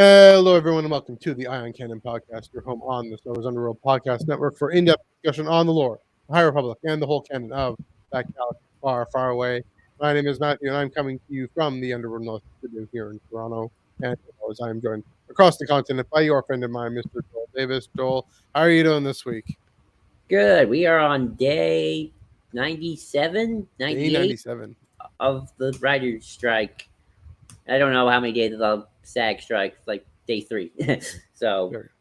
Hello, everyone, and welcome to the Ion Canon podcast, your home on the Star Wars Underworld podcast network for in-depth discussion on the lore, the High Republic, and the whole canon of that galaxy far, far away. My name is Matthew, and I'm coming to you from the Underworld North Studio here in Toronto. And as I am joined across the continent by your friend of mine, Mr. Joel Davis. Joel, how are you doing this week? Good. We are on day 97, Day 98 97. of the writer's strike. I don't know how many days of the SAG strike, like day 3. So, There.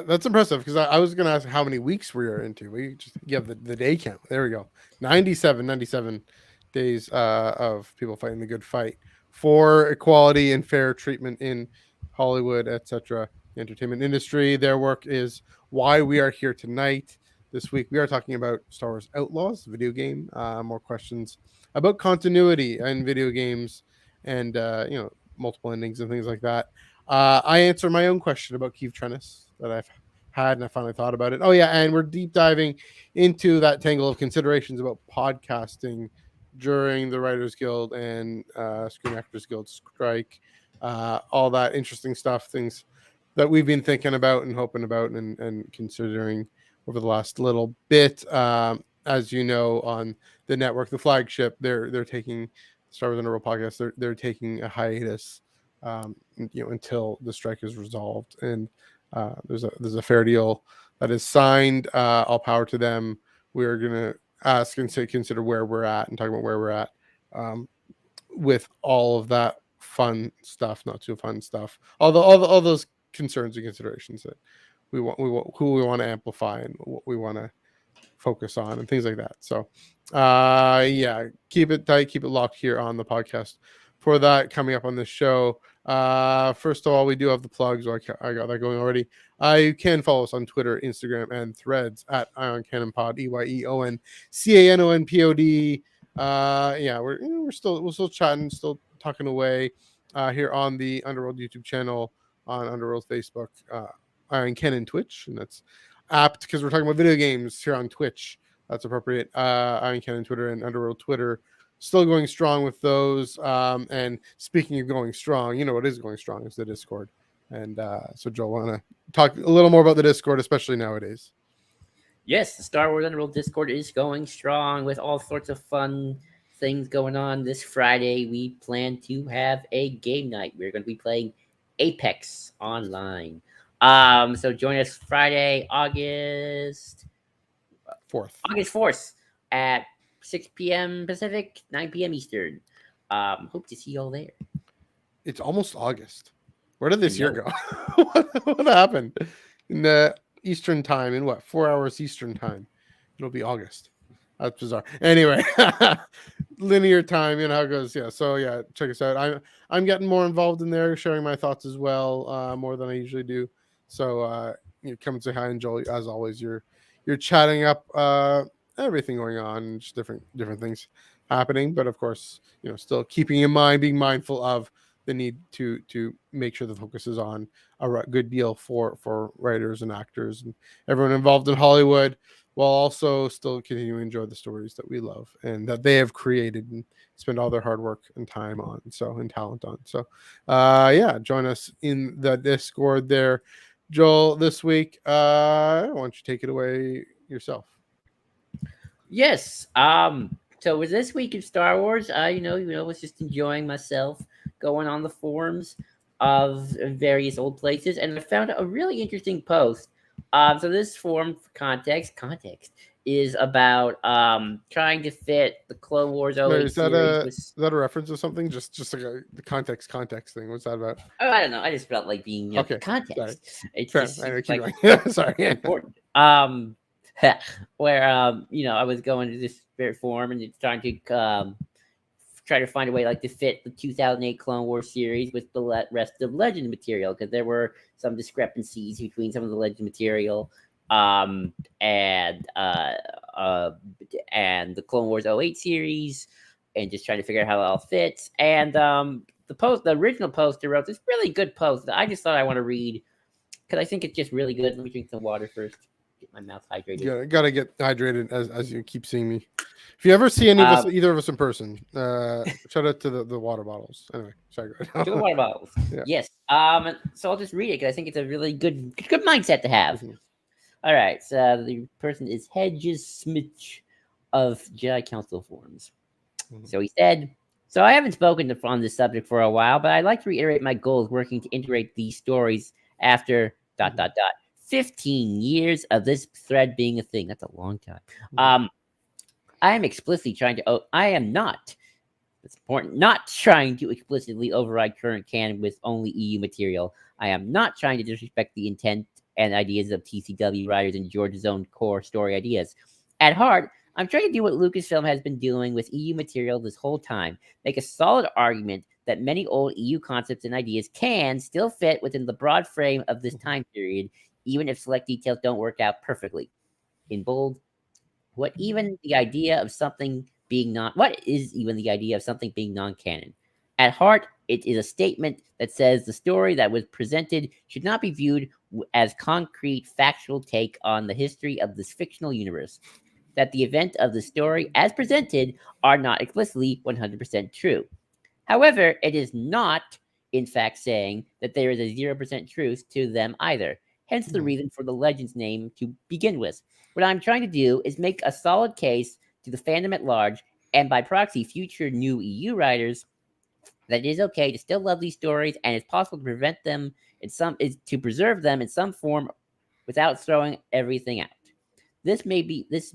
That's impressive because I was going to ask how many weeks we are into. We just give the day count. There we go. 97 days of people fighting the good fight for equality and fair treatment in Hollywood, etc. Entertainment industry. Their work is why we are here tonight. This week we are talking about Star Wars Outlaws, video game. More questions about continuity in video games and multiple endings and things like that. I answer my own question about Keith Trennis that I've had, and I finally thought about it. Oh yeah, and we're deep diving into that tangle of considerations about podcasting during the Writers Guild and Screen Actors Guild strike. All that interesting stuff, things that we've been thinking about and hoping about and considering over the last little bit. As you know, on the network, the flagship, they're taking Star Wars Underworld podcast. They're taking a hiatus, until the strike is resolved, and there's a fair deal that is signed. All power to them. We're gonna ask and say consider where we're at and talk about where we're at with all of that fun stuff, not too fun stuff. All those concerns and considerations that we want who we want to amplify and what we want to focus on and things like that. So keep it tight, keep it locked here on the podcast for that coming up on this show. First of all, we do have the plugs. I got that going already. You can follow us on Twitter, Instagram, and Threads at Ion Canon Pod, EYEONCANONPOD. We're still chatting, still talking away here on the Underworld YouTube channel, on Underworld Facebook, Ion Canon Twitch, and that's apt because we're talking about video games here on Twitch. That's appropriate. Ion Canon Twitter and Underworld Twitter. Still going strong with those. And speaking of going strong, what is going strong is the Discord. And so Joel, want to talk a little more about the Discord, especially nowadays? yes, the Star Wars Underworld Discord is going strong with all sorts of fun things going on. This Friday, we plan to have a game night. We're going to be playing Apex online. So join us Friday, August 4th at 6 p.m. Pacific, 9 p.m. Eastern. Hope to see you all there. It's almost August. Where did this year go? what happened? In the Eastern time, in 4 hours Eastern time? It'll be August. That's bizarre. Anyway, linear time, how it goes. Yeah. So yeah, check us out. I'm getting more involved in there, sharing my thoughts as well, more than I usually do. So come and say hi, and Joel, as always, you're chatting up everything going on, just different things happening. But of course, still keeping in mind, being mindful of the need to make sure the focus is on a good deal for writers and actors and everyone involved in Hollywood, while also still continuing to enjoy the stories that we love and that they have created and spend all their hard work and time on, and talent on. So join us in the Discord there. Joel, this week, why don't you take it away yourself? Yes. So with this week in Star Wars, I was just enjoying myself going on the forums of various old places, and I found a really interesting post. So this forum, for context is about trying to fit the Clone Wars OA Is that a reference to something? Just like the context thing. What's that about? Oh, I don't know. I just felt like being okay. Context. Sorry. It's Fair. just I like going. Sorry. important. Where I was going to this forum and it's trying to try to find a way to fit the 2008 Clone Wars series with the rest of Legend material, because there were some discrepancies between some of the Legend material and the Clone Wars 08 series, and just trying to figure out how it all fits. And the original poster wrote this really good post that I just thought I want to read because I think it's just really good. Let me drink some water first. Get my mouth hydrated. Gotta get hydrated as you keep seeing me. If you ever see any of us, either of us in person, shout out to the water bottles. Anyway, sorry. To the water bottles. Yeah. Yes. So I'll just read it because I think it's a really good mindset to have. Mhm. All right. So the person is Hedges Smith of Jedi Council Forums. Mhm. So he said, so I haven't spoken on this subject for a while, but I'd like to reiterate my goal of working to integrate these stories after ... 15 years of this thread being a thing. That's a long time. Mhm. I am explicitly trying to. I am not. It's important. Not trying to explicitly override current canon with only EU material. I am not trying to disrespect the intent and ideas of TCW writers and George's own core story ideas. At heart, I'm trying to do what Lucasfilm has been doing with EU material this whole time. Make a solid argument that many old EU concepts and ideas can still fit within the broad frame of this time period, even if select details don't work out perfectly. In bold, what is even the idea of something being non-canon? At heart, it is a statement that says the story that was presented should not be viewed as concrete factual take on the history of this fictional universe. That the event of the story as presented are not explicitly 100% true. However, it is not, in fact, saying that there is a 0% truth to them either. Hence the Mhm. reason for the Legends name to begin with. What I'm trying to do is make a solid case to the fandom at large, and by proxy, future new EU writers, that it is okay to still love these stories, and it's possible to prevent them to preserve them in some form without throwing everything out. This may be this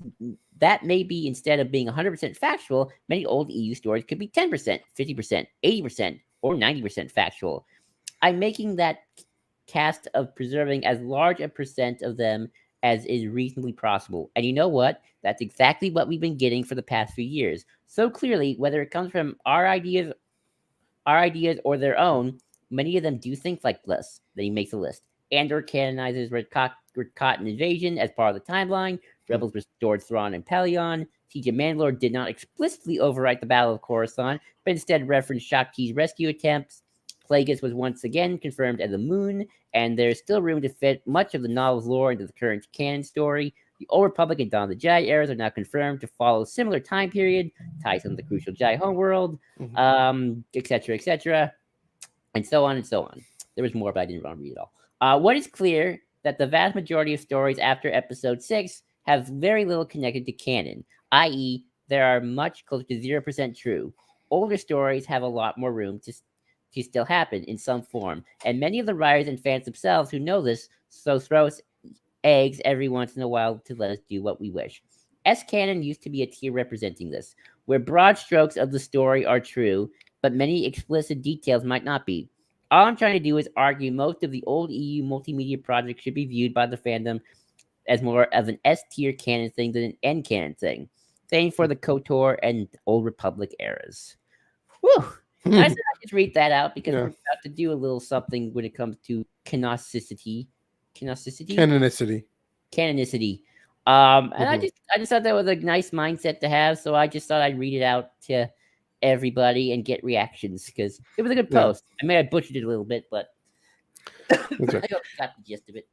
that may be instead of being 100% factual, many old EU stories could be 10%, 50%, 80%, or 90% factual. I'm making that cast of preserving as large a percent of them as is reasonably possible. And you know what? That's exactly what we've been getting for the past few years. So clearly, whether it comes from our ideas or their own, many of them do things like this. Then he makes a list. Andor canonizes Red Cotton invasion as part of the timeline. Mhm. Rebels restored Thrawn and Pelion. TJ Mandalore did not explicitly overwrite the Battle of Coruscant, but instead referenced Shakti's rescue attempts. Plagueis was once again confirmed as a moon, and there's still room to fit much of the novel's lore into the current canon story. The Old Republic and Dawn of the Jedi eras are now confirmed to follow a similar time period, ties on the crucial Jedi homeworld, Mhm. etc., and so on and so on. There was more, but I didn't want to read it all. What is clear that the vast majority of stories after Episode 6 have very little connected to canon, i.e., there are much closer to 0% true. Older stories have a lot more room to still happen in some form, and many of the writers and fans themselves who know this so throw us eggs every once in a while to let us do what we wish. S canon used to be a tier representing this, where broad strokes of the story are true, but many explicit details might not be. All I'm trying to do is argue most of the old EU multimedia projects should be viewed by the fandom as more of an S tier canon thing than an N canon thing. Same for the KOTOR and Old Republic eras. Whew! I said I just read that out because we're Yeah. about to do a little something when it comes to canonicity. Canonicity? Canonicity. Canonicity. And I Mhm. just I just thought that was a nice mindset to have, so I just thought I'd read it out to everybody and get reactions because it was a good Yeah. post. I may have butchered it a little bit, but That's I right. hope you got the gist of it.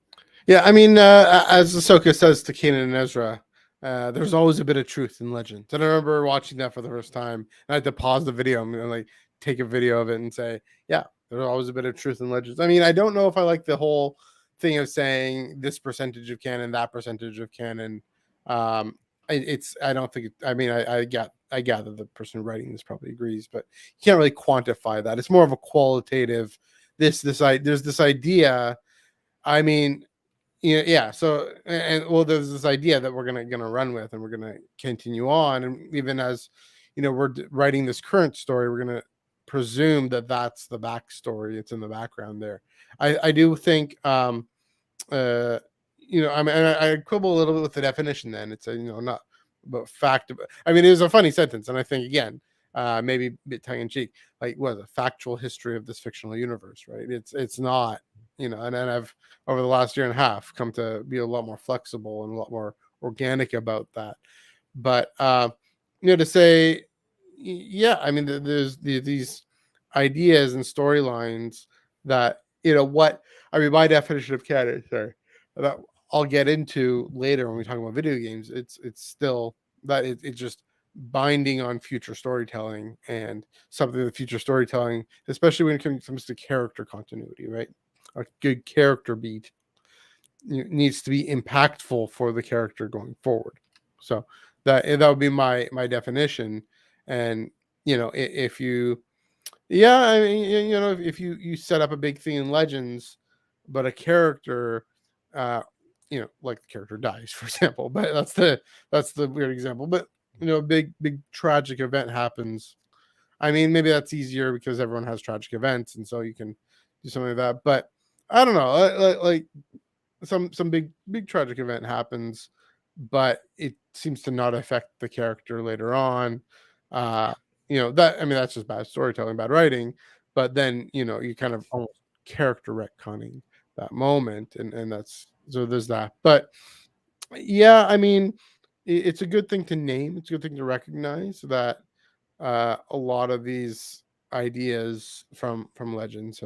Yeah, I mean, as Ahsoka says to Kanan and Ezra, there's always a bit of truth in legends. And I remember watching that for the first time, and I had to pause the video and like take a video of it and say, "Yeah, there's always a bit of truth in legends." I mean, I don't know if I like the whole thing of saying this percentage of canon, that percentage of canon. Um, I don't think. I mean, I gather the person writing this probably agrees, but you can't really quantify that. It's more of a qualitative. There's this idea. I mean, yeah. So, and well, there's this idea that we're gonna run with, and we're gonna continue on, and even as we're writing this current story, we're gonna presume that that's the backstory. It's in the background there. I do think, uh, I mean, I quibble a little bit with the definition. Then it's a not about fact. I mean, it was a funny sentence, and I think again. Maybe a bit tongue in cheek, like what a factual history of this fictional universe, right? It's not, and I've over the last year and a half come to be a lot more flexible and a lot more organic about that. But to say, yeah, I mean, there's these ideas and storylines that what I mean, my definition of canon, sorry, that I'll get into later when we talk about video games. It's still that it's just binding on future storytelling, and something the future storytelling, especially when it comes to character continuity, right? A good character beat needs to be impactful for the character going forward. So that would be my definition. And if you, yeah, I mean, if you set up a big thing in Legends, but a character, like the character dies, for example, but that's the weird example. But a big tragic event happens. I mean, maybe that's easier because everyone has tragic events, and so you can do something like that. But I don't know, like some big tragic event happens, but it seems to not affect the character later on. uh that, I mean, that's just bad storytelling, bad writing. But then you kind of almost character retconning that moment, and that's, so there's that. But yeah, I mean, it's a good thing to name, it's a good thing to recognize that a lot of these ideas from Legends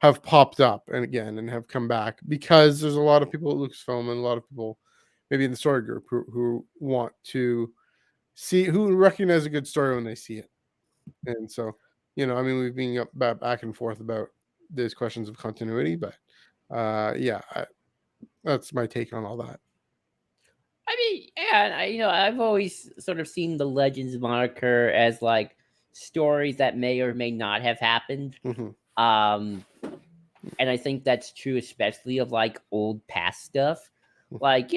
have popped up and again and have come back, because there's a lot of people at Lucasfilm and a lot of people maybe in the story group who want to who recognize a good story when they see it. And so, I mean, we've been back and forth about these questions of continuity, but yeah, that's my take on all that. I mean, yeah, and I've always sort of seen the Legends moniker as like stories that may or may not have happened. Mm-hmm. Um, and I think that's true, especially of like old past stuff. Like,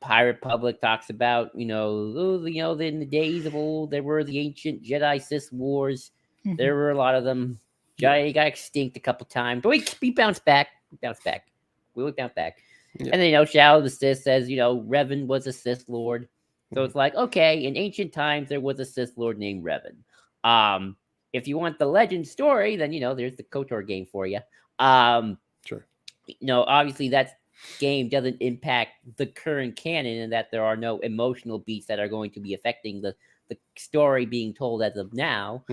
Pirate Republic talks about, in the days of old, there were the ancient Jedi Sith wars. There were a lot of them. Jedi got extinct a couple times, but we bounced back. We bounced back. We bounced back. Yeah. And then, Shadow the Sith says, Revan was a Sith Lord. So it's like, okay, in ancient times, there was a Sith Lord named Revan. If you want the legend story, then, there's the KOTOR game for you. Sure. Obviously that game doesn't impact the current canon, and that there are no emotional beats that are going to be affecting the story being told as of now,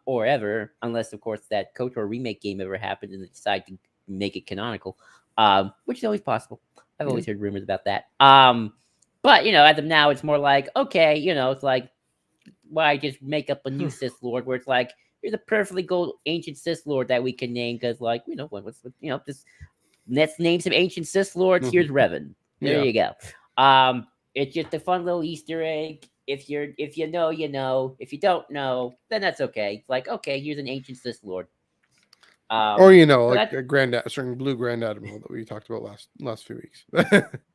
or ever, unless of course that KOTOR remake game ever happened and they decide to make it canonical, which is always possible. I've always heard rumors about that. But as of now, it's more like, okay, it's like, why just make up a new Sith Lord where it's like, here's a perfectly good ancient Sith Lord that we can name, because like, just let's name some ancient Sith Lords. Here's Revan. There you go. It's just a fun little Easter egg. If you know, you know. If you don't know, then that's okay. It's like, okay, here's an ancient Sith Lord. Or like a certain blue Grand Admiral that we talked about last few weeks.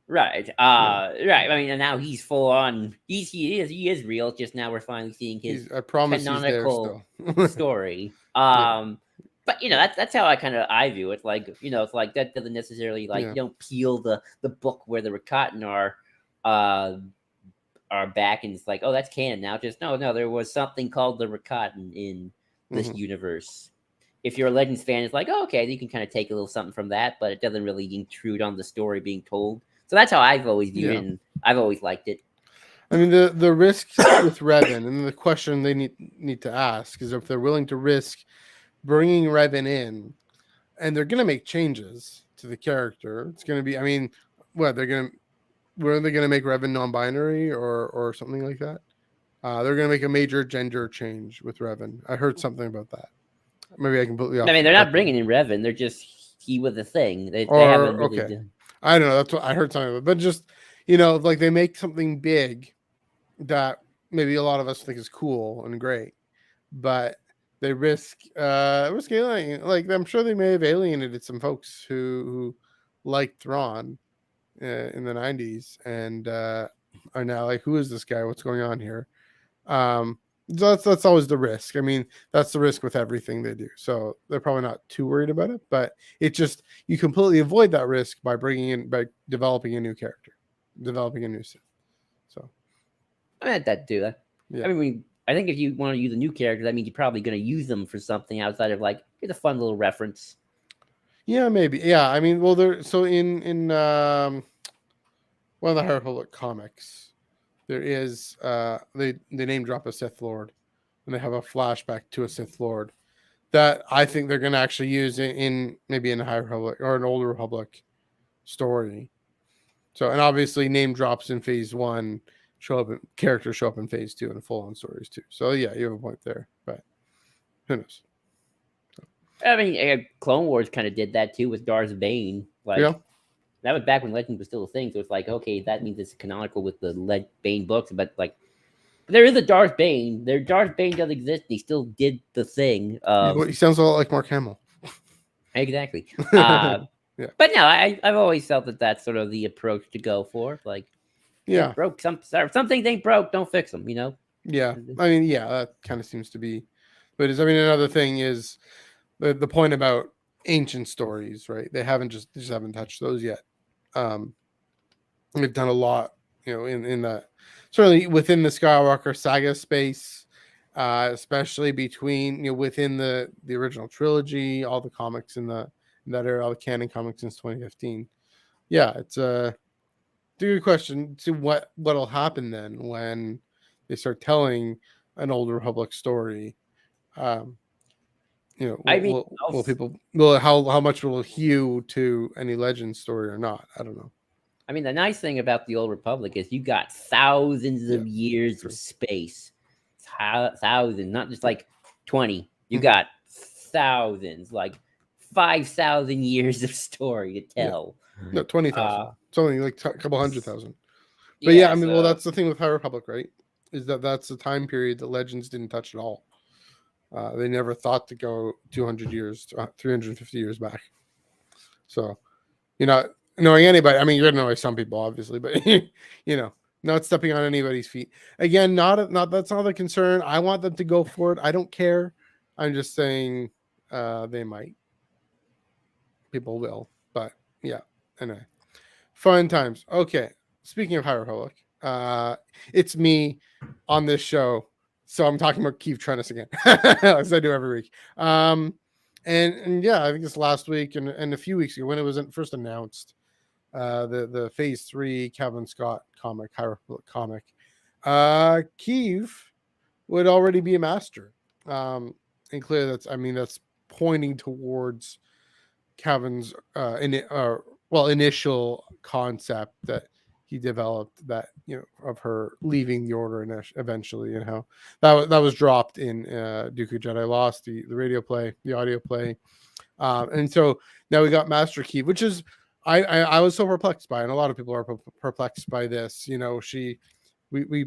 Right. Right. I mean, and now he's full on. He is real. Just now we're finally seeing his canonical story. But that's how I view it. Like, it's like that doesn't necessarily like you don't peel the book where the Rakatan are back, and it's like, oh, that's canon now. Just no, there was something called the Rakatan in this universe. If you're a Legends fan, it's like, oh, okay, you can kind of take a little something from that, but it doesn't really intrude on the story being told. So that's how I've always viewed it, and I've always liked it. I mean, the risk with Revan, and the question they need to ask is if they're willing to risk bringing Revan in, and they're going to make changes to the character. It's going to be, I mean, were they going to make Revan non-binary or something like that? They're going to make a major gender change with Revan. I heard something about that. Maybe I completely off. I mean, they're not bringing in Revan. They're just he was a thing. They haven't really done. I don't know. That's what I heard something about. But just, like they make something big that maybe a lot of us think is cool and great, but they risk alienating. Like, I'm sure they may have alienated some folks who liked Thrawn in the 90s and are now like, who is this guy? What's going on here? That's always the risk. I mean, that's the risk with everything they do. So they're probably not too worried about it, but it just, you completely avoid that risk by developing a new character, developing a new Sith. So I meant that too. Yeah. I mean, I think if you want to use a new character, that means you're probably going to use them for something outside of like, here's a fun little reference. Yeah, maybe. Yeah, I mean, well, in one of the High Republic comics, there is they name drop a Sith Lord, and they have a flashback to a Sith Lord that I think they're going to actually use in maybe in a High Republic or an Old Republic story. So, and obviously name drops in phase 1 characters show up in phase 2 and full on stories too. So yeah, you have a point there, but who knows? I mean, Clone Wars kind of did that too with Darth Bane. Like Yeah. that was back when Legend was still a thing. So it's like, okay, that means it's canonical with the Bane books. But like, there is a Darth Bane. There, Darth Bane does exist. He still did the thing of He sounds a lot like Mark Hamill. exactly. Yeah. But no, I've always felt that that's sort of the approach to go for. Like, Yeah. broke some things ain't broke. Don't fix them. You know. Yeah. I mean, yeah, that kind of seems to be. But I mean, another thing is the point about ancient stories, right? They just haven't touched those yet. They've done a lot, in that, certainly within the Skywalker saga space, especially between within the original trilogy, all the comics in that era, all the canon comics since 2015. Yeah, it's a good question to what'll happen then when they start telling an old Republic story. Um, I mean, will people how much will it hew to any legend story or not? I don't know. the nice thing about the Old Republic is you got thousands Yeah, of years true. of space. Thousands, not just like 20. You Mhm. got thousands, like 5,000 years of story to tell. No, 20,000. Uh, Something like a couple 100,000. But yeah, yeah, I mean, well, so that's the thing with High Republic, right? Is that's the time period that Legends didn't touch at all. They never thought to go 200 years, 350 years back. So, not knowing anybody. I mean, you're gonna know some people, obviously, but not stepping on anybody's feet. Again, not that's not the concern. I want them to go for it. I don't care. I'm just saying they might. People will, but yeah. Anyway, fun times. Okay. Speaking of High Republic, it's me on this show, so I'm talking about Keith Trennis again, as I do every week. And yeah, I think it's last week and a few weeks ago when it was first announced, the Phase 3 Calvin Scott comic, High Republic comic. Keith would already be a master, and clearly that's pointing towards Calvin's initial concept that he developed, that of her leaving the order eventually, and how that was dropped in Dooku Jedi Lost, the radio play, the audio play, and so now we got Master Key, which is I was so perplexed by, and a lot of people are perplexed by this. We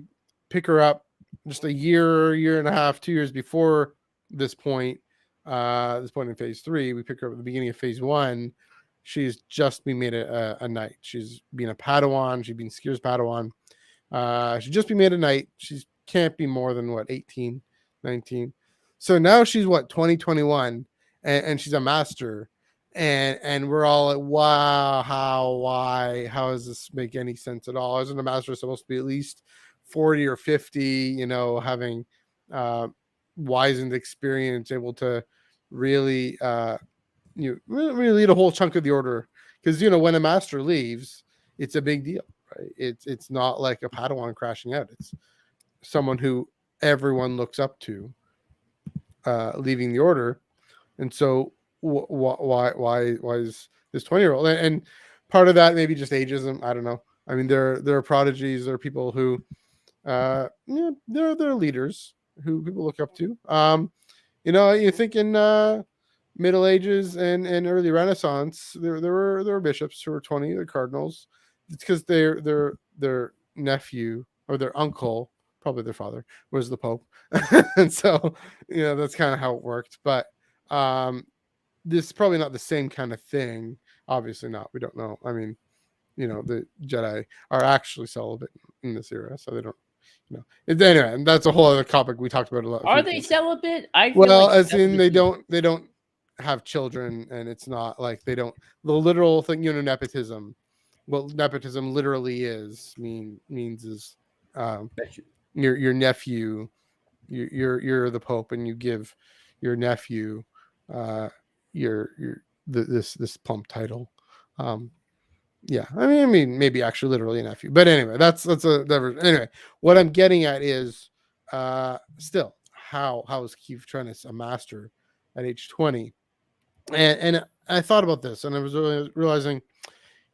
pick her up just a year and a half, 2 years before this point. This point in Phase 3, we pick her up at the beginning of Phase 1. She's just been made a knight. She's been a Padawan. She's been Skier's Padawan. She's just been made a knight. She can't be more than 18, 19. So now she's 2021, and she's a master. And we're all like, wow, how does this make any sense at all? Isn't a master supposed to be at least 40 or 50, having wizened experience, able to really really lead a whole chunk of the order? Because when a master leaves, it's a big deal, right? It's not like a Padawan crashing out. It's someone who everyone looks up to leaving the order. And so why is this 20-year-old? And part of that maybe just ageism. I don't know. I mean, there are prodigies. There are people who they're leaders who people look up to. You think in Middle Ages and early Renaissance, there were bishops who were 20, the cardinals. It's because their nephew or their uncle, probably their father, was the Pope. And so that's kind of how it worked. But this is probably not the same kind of thing. Obviously not. We don't know. I mean, the Jedi are actually celibate in this era, so they don't. Anyway, and that's a whole other topic we talked about a lot. are they celibate? I feel Well, like as in they don't have children, and it's not like they don't. The literal thing, nepotism. What nepotism literally means is your nephew, you're the Pope, and you give your nephew this plump title. Yeah, I mean, maybe actually literally a nephew, but anyway, that's anyway. What I'm getting at is, still, how is Keith Trennis a master at age 20? And I thought about this, and I was realizing,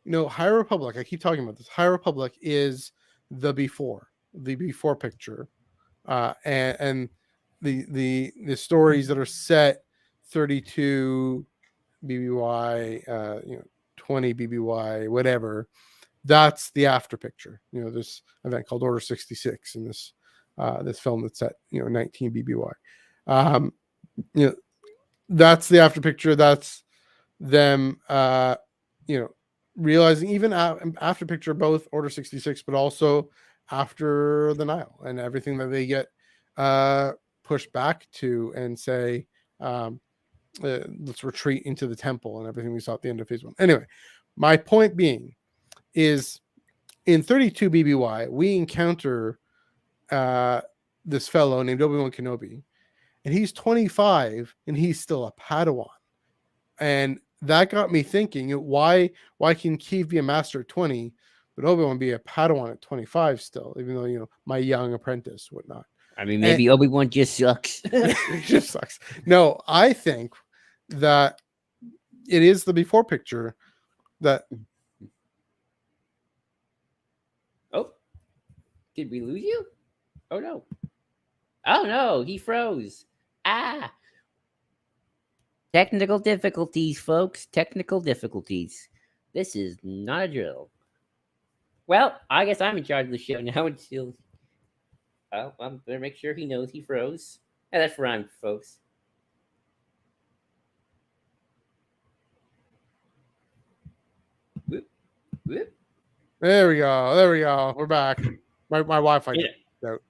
High Republic, I keep talking about this. High Republic is the before picture, and the stories that are set 32 BBY, 20 BBY, whatever. That's the after picture. This event called Order 66 in this film that's set 19 BBY. Um, you know, that's the after picture. That's them, realizing even after picture both Order 66, but also after the Nile and everything that they get pushed back to and say, let's retreat into the temple and everything we saw at the end of phase 1. Anyway, my point being is in 32 BBY, we encounter this fellow named Obi-Wan Kenobi, and he's 25 and he's still a Padawan. And that got me thinking, why can Keeve be a master at 20, but Obi-Wan be a Padawan at 25 still, even though, my young apprentice, whatnot. I mean, maybe Obi-Wan just sucks. It just sucks. No, I think that it is the before picture that. Oh, did we lose you? Oh no. Oh no, he froze. Ah. Technical difficulties, folks. Technical difficulties. This is not a drill. Well, I guess I'm in charge of the show now until. Oh, I'm gonna make sure he knows he froze. And that's rhymed, folks. Whoop, whoop. There we go. We're back. My Wi-Fi. Yeah. Out.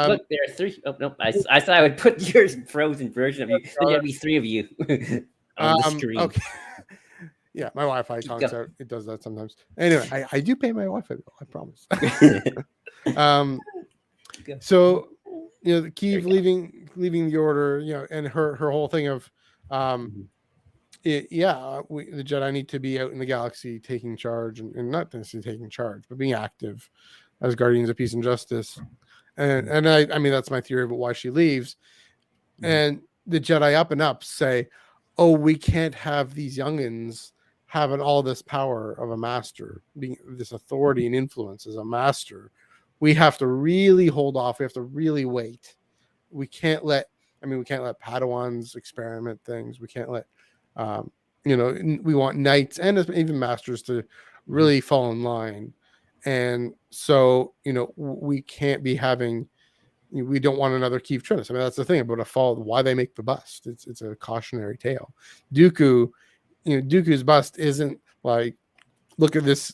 Look, there are 3. Oh no, I thought I would put your frozen version of you. Then there'd be 3 of you on the screen. Okay. Yeah, my Wi-Fi conks out. It does that sometimes. Anyway, I do pay my Wi-Fi bill. I promise. So, the Keeve leaving the order, and her whole thing of, the Jedi need to be out in the galaxy taking charge, and not necessarily taking charge, but being active as guardians of peace and justice. And I mean, that's my theory about why she leaves. And the Jedi up and up say, oh, we can't have these youngins having all this power of a master, being this authority and influence as a master. We have to really hold off. We have to really wait. We can't let Padawans experiment things. We can't let, we want knights and even masters to really fall in line. And so, we can't be having, we don't want another Keeve Trinus. I mean, that's the thing about a fall, why they make the bust. It's a cautionary tale. Dooku's bust isn't like, look at this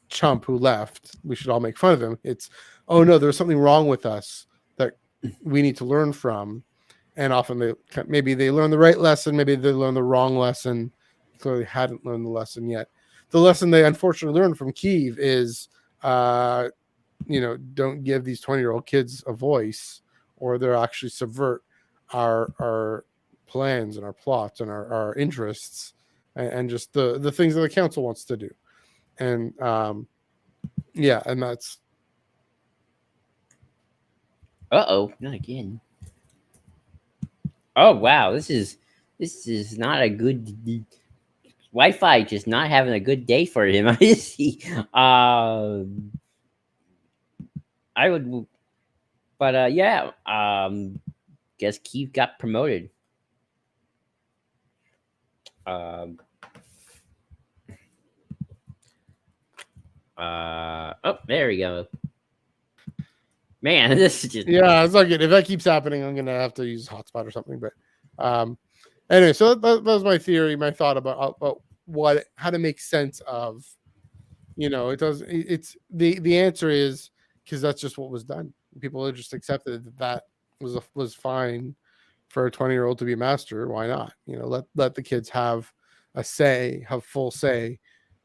chump who left, we should all make fun of him. It's, oh no, there's something wrong with us that we need to learn from. And often maybe they learn the right lesson, maybe they learn the wrong lesson. Clearly hadn't learned the lesson yet. The lesson they unfortunately learned from Keeve is, don't give these 20-year-old kids a voice, or they'll actually subvert our plans and our plots and our interests, and just the things that the council wants to do. And and that's. Uh-oh, not again. Oh wow, this is not a good Wi-Fi. Just not having a good day for him. I see. I would, but guess Keeve got promoted. Oh, there we go. Man, this is just it's not good. If that keeps happening, I'm gonna have to use hotspot or something. But anyway, so that was my theory, my thought about how to make sense of, it's the answer is because that's just what was done. People just accepted that was fine for a 20-year-old to be a master. Why not? Let the kids have a say, have full say.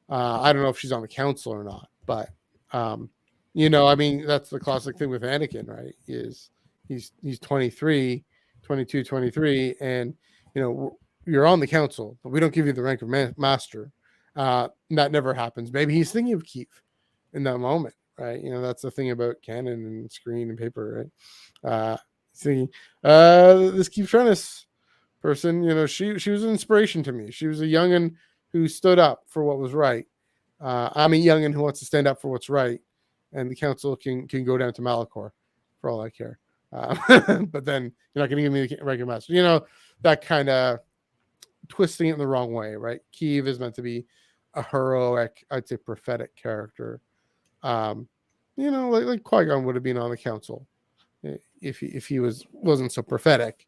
I don't know if she's on the council or not, but I mean, that's the classic thing with Anakin, right? Is he's 23, 22, 23, and you're on the council, but we don't give you the rank of master. That never happens. Maybe he's thinking of Keeve in that moment, right? That's the thing about canon and screen and paper, right? Thinking, this Keeve Trinus person, she was an inspiration to me. She was a youngin who stood up for what was right. I'm a youngin who wants to stand up for what's right, and the council can go down to Malachor for all I care. But then you're not going to give me the regular master. That kind of twisting it in the wrong way, right? Kiev is meant to be a heroic, I'd say prophetic character. Um, like Qui-Gon would have been on the council if he wasn't so prophetic.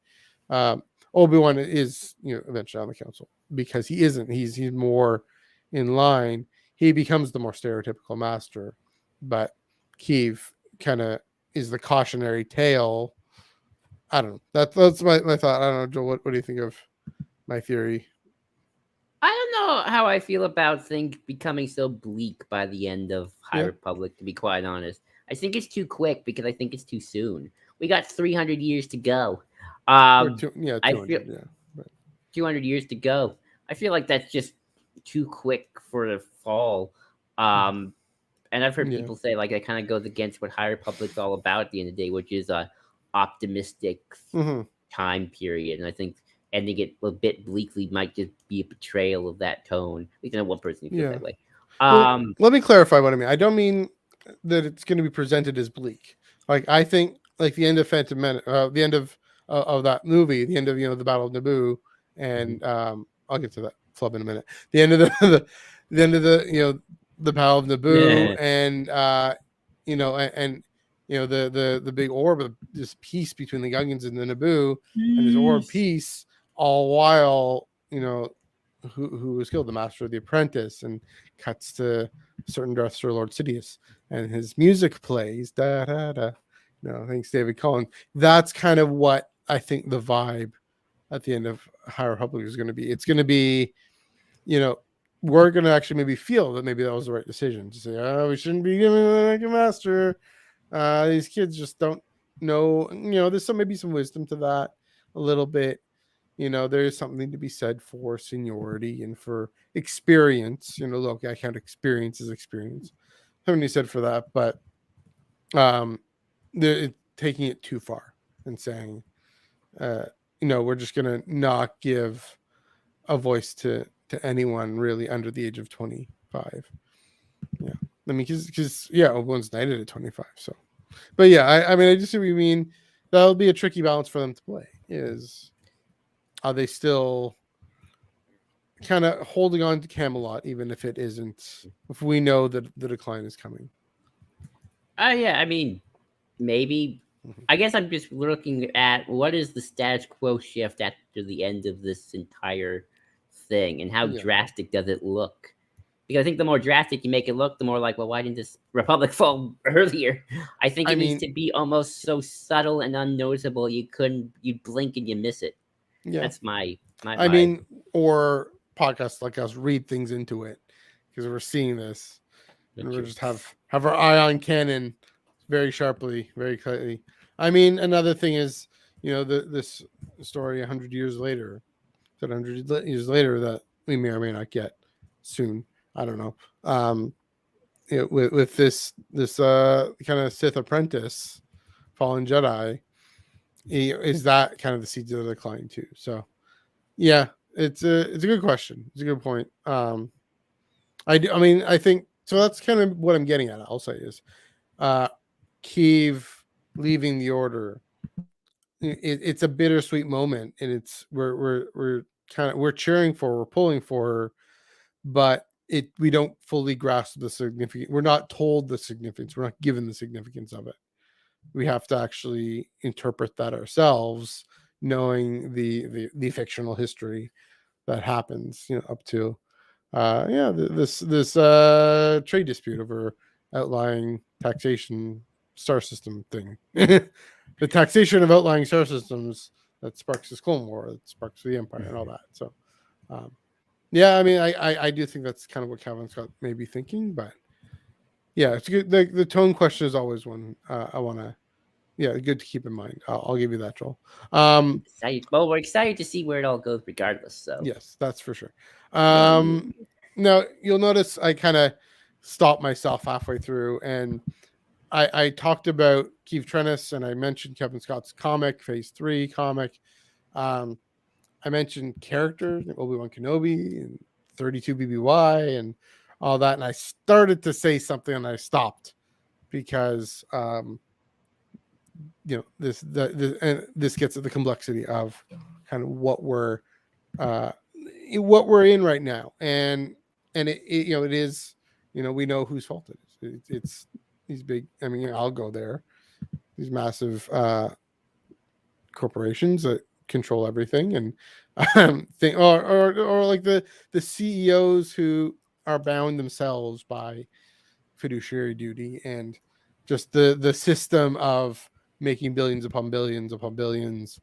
Obi-Wan is eventually on the council because he isn't. He's more in line. He becomes the more stereotypical master, but Kiev kind of is the cautionary tale. I don't know. That's my thought. I don't know, Joel. What do you think of my theory? I don't know how I feel about things becoming so bleak by the end of High Yeah. Republic, to be quite honest. I think it's too quick because I think it's too soon. We got 300 years to go. Or Um, 200. I feel Yeah. Right. 200 years to go. I feel like that's just too quick for the fall. Um, and I've heard Yeah. people say like that kind of goes against what High Republic's all about at the end of the day, which is a optimistic Mm-hmm. time period. And I think ending it a bit bleakly might just be a betrayal of that tone. At least I know one person who feels Yeah. that way. Well, let me clarify what I mean. I don't mean that it's going to be presented as bleak. Like I think, like the end of Phantom Menace, the end of that movie, the end of the Battle of Naboo, and I'll get to that flub in a minute. The end of the end of the Battle of Naboo, Yeah. and and the big orb of this peace between the Gungans and the Naboo, and this orb peace, all while who was killed, the Master of the Apprentice, and cuts to certain death for Lord Sidious, and his music plays. Da da da. Thanks, David Cullen. That's kind of what I think the vibe at the end of High Republic is going to be. It's going to be, we're going to actually maybe feel that maybe that was the right decision to say, oh, we shouldn't be giving the master. These kids just don't know. There's maybe some wisdom to that a little bit. There's something to be said for seniority and for experience. Look, I count experience as experience. Something to be said for that, but they're taking it too far and saying, we're just gonna not give a voice to anyone really under the age of 25. Yeah, I mean, because Obi-Wan's knighted at 25. So, but yeah, I mean, I just see what you mean. That'll be a tricky balance for them to play. Are they still kind of holding on to Camelot, even if it isn't, if we know that the decline is coming? Yeah, I mean, maybe. I guess I'm just looking at what is the status quo shift after the end of this entire thing, and how drastic does it look? Because I think the more drastic you make it look, the more like, well, why didn't this Republic fall earlier? I think it needs to be almost so subtle and unnoticeable you'd blink and you miss it. Yeah, that's my I mean, or podcasts like us read things into it because we're seeing this, and we're just have our eye on Canon very sharply, very clearly. I mean, another thing is, this story 100 years later, 100 years later, that we may or may not get soon. I don't know. With this kind of Sith apprentice, fallen Jedi, is that kind of the seeds of the decline too? So, yeah, it's a good question. It's a good point. I mean, I think so. That's kind of what I'm getting at. I'll say is, Kiev leaving the Order. It's a bittersweet moment, and we're cheering for, we're pulling for her, but we don't fully grasp the significance. We're not told the significance. We're not given the significance of it. We have to actually interpret that ourselves, knowing the fictional history that happens, up to this trade dispute over outlying taxation star system thing. The taxation of outlying star systems that sparks this Clone War, that sparks the Empire, and all that. So, yeah, I mean, I do think that's kind of what Kevin Scott may be thinking, but yeah, it's good. The tone question is always one I want to. Yeah, good to keep in mind. I'll give you that, Joel. Well, we're excited to see where it all goes, regardless. So yes, that's for sure. Now you'll notice I kind of stopped myself halfway through, and I talked about Keith Trennis, and I mentioned Kevin Scott's comic, Phase 3 comic. I mentioned characters, like Obi-Wan Kenobi and 32 BBY and all that. And I started to say something and I stopped because, this gets at the complexity of kind of uh, what we're in right now. And it is, we know whose fault it is. It's these big, I mean, I'll go there, these massive, corporations that control everything, and think, or like the CEOs who are bound themselves by fiduciary duty, and just the system of making billions upon billions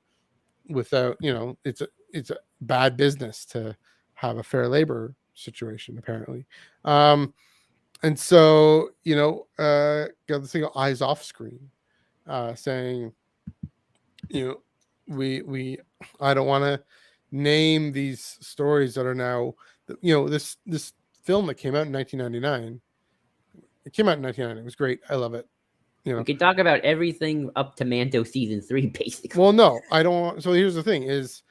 without, it's a bad business to have a fair labor situation, apparently. um and so, got this thing called eyes off screen, saying, you know we I don't want to name these stories that are now, this film that came out in 1999. It came out in 1999. It was great. I love it. you We know can talk about everything up to Mando season 3, basically. well, no, I don't want. So here's the thing: is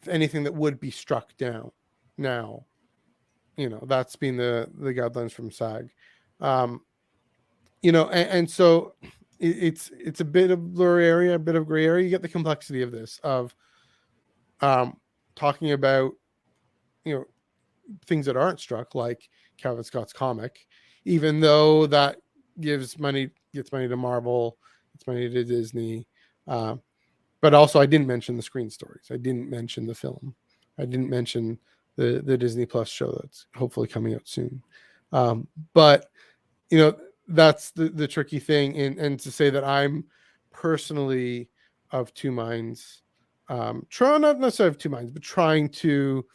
anything that would be struck down now, that's been the guidelines from SAG. um and so it's a bit of blurry area, a bit of gray area. You get the complexity of this, of um talking about, you know things that aren't struck, like Kevin Scott's comic, even though that gets money to Marvel, gets money to Disney. Um, but also, I didn't mention the screen stories. I didn't mention the film. I didn't mention the Disney Plus show that's hopefully coming out soon. But you know that's the tricky thing, and to say that I'm personally of two minds, trying, not necessarily of two minds, but trying to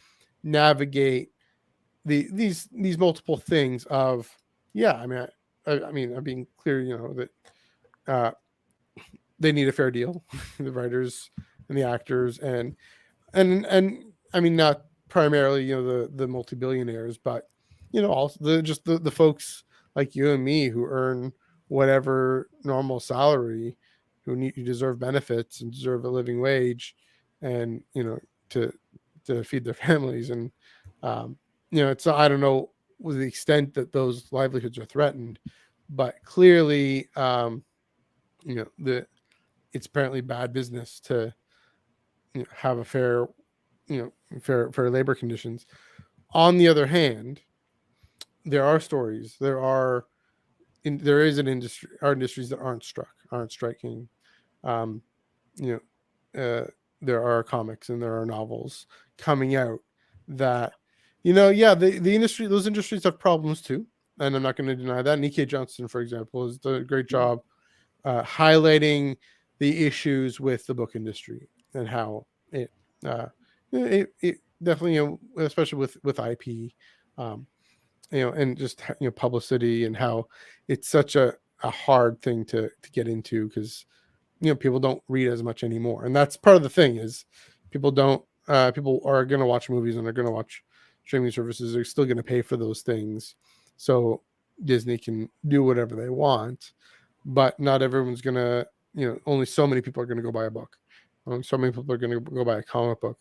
navigate these multiple things of, yeah, I mean, I'm being clear, that uh they need a fair deal, the writers and the actors, and I mean, not primarily, the multi-billionaires, but also the folks like you and me who earn whatever normal salary, who deserve benefits and deserve a living wage, and to feed their families. And um it's, I don't know with the extent that those livelihoods are threatened, but clearly, the it's apparently bad business to, have a fair, fair labor conditions. On the other hand, there are stories, there is an industry, are industries that aren't striking. um you there are comics and there are novels coming out that, yeah, the industry, those industries have problems too, and I'm not going to deny that. Nikkei Johnson, for example, has done a great job highlighting the issues with the book industry, and how uh, it definitely, especially with IP, um, and just publicity, and how it's such a hard thing to get into, because people don't read as much anymore, and that's part of the thing, is people don't people are going to watch movies, and they're going to watch streaming services. They're still going to pay for those things, so Disney can do whatever they want. But not everyone's gonna, only so many people are gonna go buy a book. Only so many people are gonna go buy a comic book.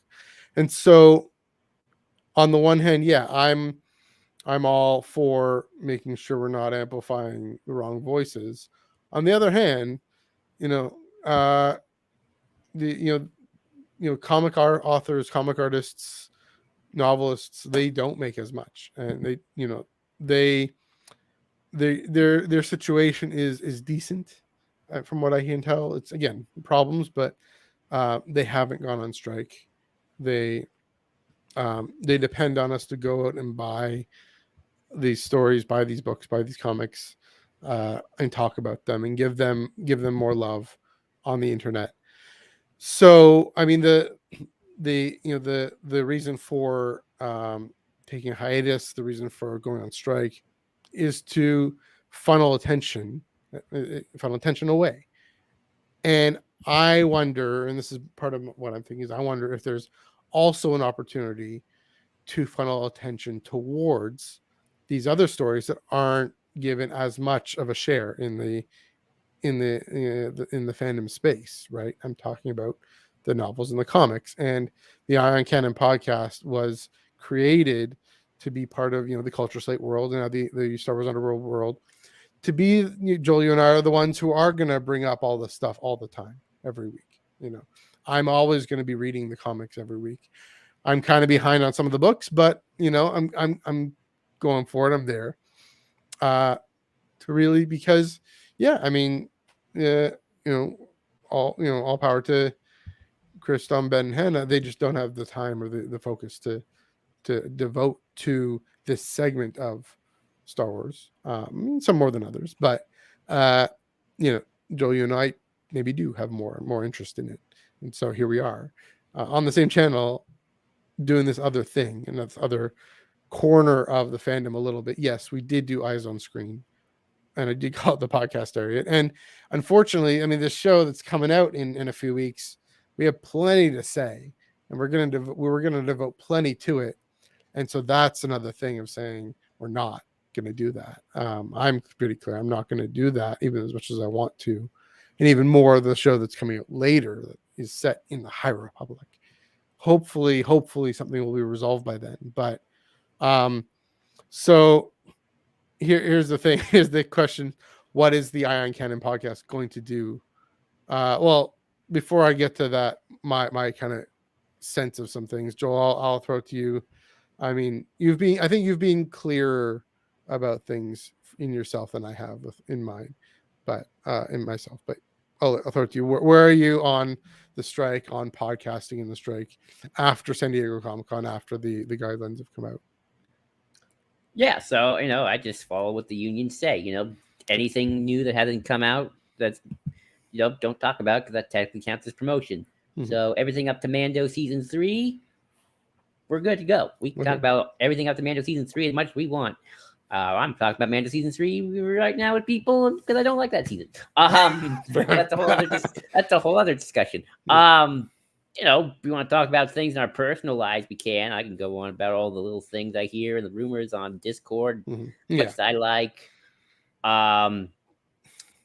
And so, on the one hand, yeah, I'm all for making sure we're not amplifying the wrong voices. On the other hand, you know, uh, the comic art authors, comic artists, novelists, they don't make as much, and they their situation is decent, from what I can tell. It's, again, problems, but they haven't gone on strike. They they depend on us to go out and buy these stories, buy these books, buy these comics, and talk about them, and give them more love on the internet. So, I mean, the reason for taking a hiatus, the reason for going on strike, is to funnel attention funnel attention away. And I wonder, and this is part of what I'm thinking, is I wonder if there's also an opportunity to funnel attention towards these other stories that aren't given as much of a share in the fandom space, right? I'm talking about the novels and the comics. And the Eye on Canon podcast was created to be part of the Culture Slate world and the Star Wars Underworld world. To be Joel, you and I are the ones who are going to bring up all this stuff all the time, every week. I'm always going to be reading the comics every week. I'm kind of behind on some of the books, but I'm going for it. I'm there. To really, because I mean, all power to Chris, Tom, Ben, and Hannah. They just don't have the time or the focus to devote to this segment of Star Wars. Some more than others, but Joel, you and I maybe do have more interest in it, and so here we are on the same channel doing this other thing, and that's other corner of the fandom a little bit. Yes, we did do Eyes on Screen, and I did call it the podcast area. And unfortunately, I mean, this show that's coming out in a few weeks, we have plenty to say, and we're gonna devote plenty to it. And so that's another thing of saying we're not going to do that. I'm pretty clear I'm not going to do that, even as much as I want to. And even more, the show that's coming out later that is set in the High Republic. Hopefully something will be resolved by then. But so here's the thing. Here's the question. What is the Eye on Canon podcast going to do? Well, before I get to that, my kind of sense of some things, Joel, I'll throw it to you. I mean, I think you've been clearer about things in yourself than I have in mine, but in myself. But I'll throw it to you. Where are you on the strike, on podcasting in the strike after San Diego Comic-Con, after the guidelines have come out? Yeah, so I just follow what the unions say. Anything new that hasn't come out, that's don't talk about, because that technically counts as promotion. Mm-hmm. So everything up to Mando season 3, we're good to go. We can talk about everything up to Mando season 3 as much as we want. I'm talking about Mando season 3 right now with people because I don't like that season. That's a whole other discussion. If we want to talk about things in our personal lives, we can. I can go on about all the little things I hear and the rumors on Discord, which I like.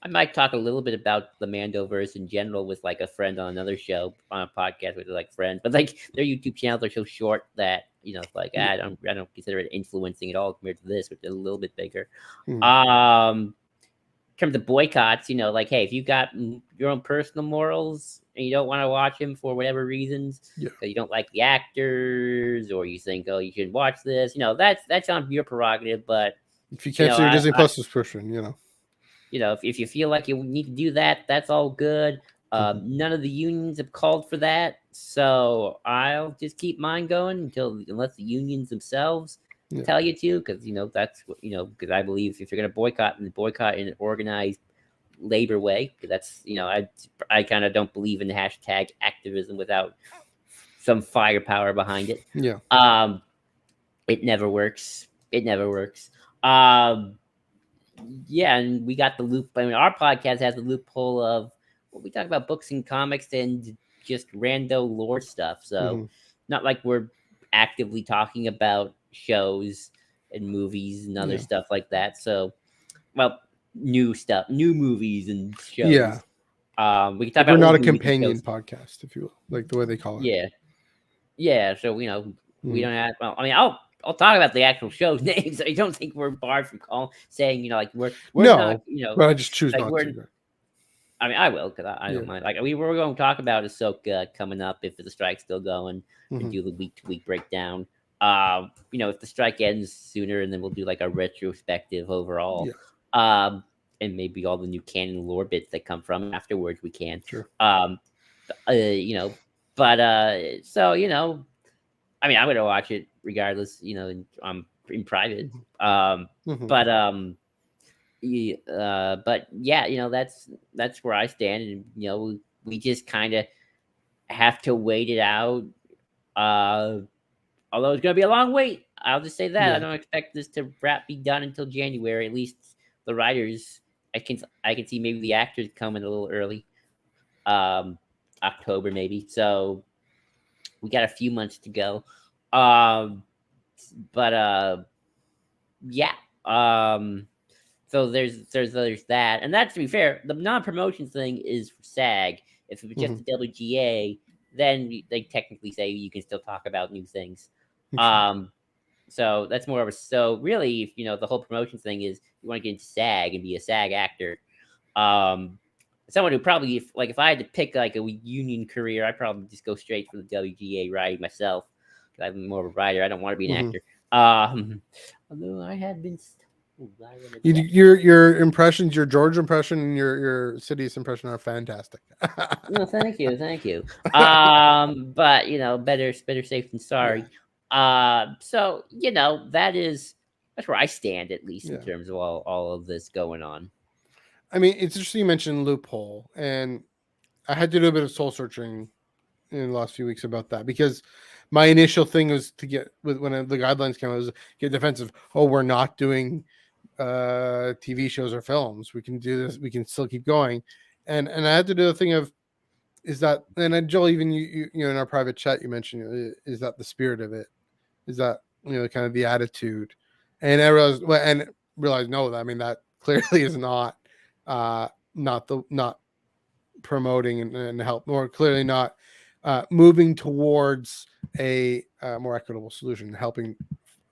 I might talk a little bit about the Mandoverse in general with like a friend on another show, on a podcast with like friends, but like their YouTube channels are so short that it's like I don't consider it influencing at all compared to this, which is a little bit bigger. In terms of boycotts, like, hey, if you got your own personal morals and you don't want to watch him for whatever reasons, you don't like the actors, or you think, oh, you should watch this, that's on your prerogative. But if you can't see your Disney Plus subscription, if you feel like you need to do that, that's all good. None of the unions have called for that, so I'll just keep mine going unless the unions themselves tell you to, because that's what because I believe if you're going to boycott in an organized labor way, because that's I kind of don't believe in the hashtag activism without some firepower behind it. It never works. And we got the loop. I mean, our podcast has the loophole of we talk about books and comics and just rando lore stuff. So not like we're actively talking about shows and movies and other stuff like that. So, new stuff, new movies and shows. Yeah. We can talk about. We're not a companion podcast, if you will, like the way they call it. Yeah. So we don't have. Well, I mean, I'll talk about the actual show's names. I don't think we're barred from saying we're not, but I just choose not to. I mean, I will, because I don't mind. Like, we were going to talk about Ahsoka coming up if the strike's still going, and do the week-to-week breakdown. If the strike ends sooner, and then we'll do like a retrospective overall. And maybe all the new canon lore bits that come from afterwards we can. Sure. So I mean, I'm going to watch it regardless, I'm in private. But yeah, that's where I stand, and we just kind of have to wait it out. Although it's going to be a long wait, I'll just say that I don't expect this to be done until January. At least the writers, I can see maybe the actors coming a little early, October maybe. So we got a few months to go. So there's that, and that's, to be fair, the non-promotion thing is for SAG. If it was just the WGA, then they technically say you can still talk about new things. So that's more of a so really, if, the whole promotion thing is you want to get into SAG and be a SAG actor. Um, someone who probably if I had to pick like a union career, I'd probably just go straight for the WGA writing myself. 'Cause I'm more of a writer. I don't want to be an Hmm. actor. Um, although I had been. I wanted to. Your impressions, your George impression, and your city's impression are fantastic. No, thank you, thank you. But better safe than Yeah, sorry. So that's where I stand at least in yeah. terms of all of this going on. I mean, it's interesting you mentioned loophole, and I had to do a bit of soul searching in the last few weeks about that because my initial thing was to get when the guidelines came out was get defensive. Oh, we're not doing TV shows or films. We can do this. We can still keep going, and I had to do the thing of is that and then Joel, even you in our private chat you mentioned is that the spirit of it, is that kind of the attitude, and I realized no, I mean that clearly is not promoting and help, or clearly not moving towards a more equitable solution, helping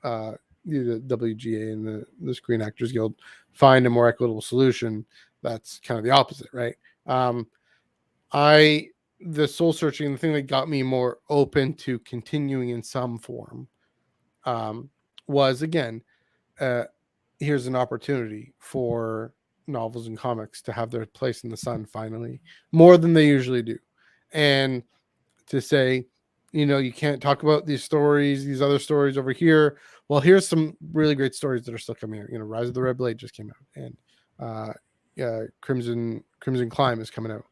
uh, the WGA and the Screen Actors Guild find a more equitable solution. That's kind of the opposite, right? Um, I the soul searching, the thing that got me more open to continuing in some form um, was again, uh, here's an opportunity for novels and comics to have their place in the sun finally, more than they usually do, and to say, you can't talk about these stories, these other stories over here. Well, here's some really great stories that are still coming out. Rise of the Red Blade just came out, and Crimson Climb is coming out.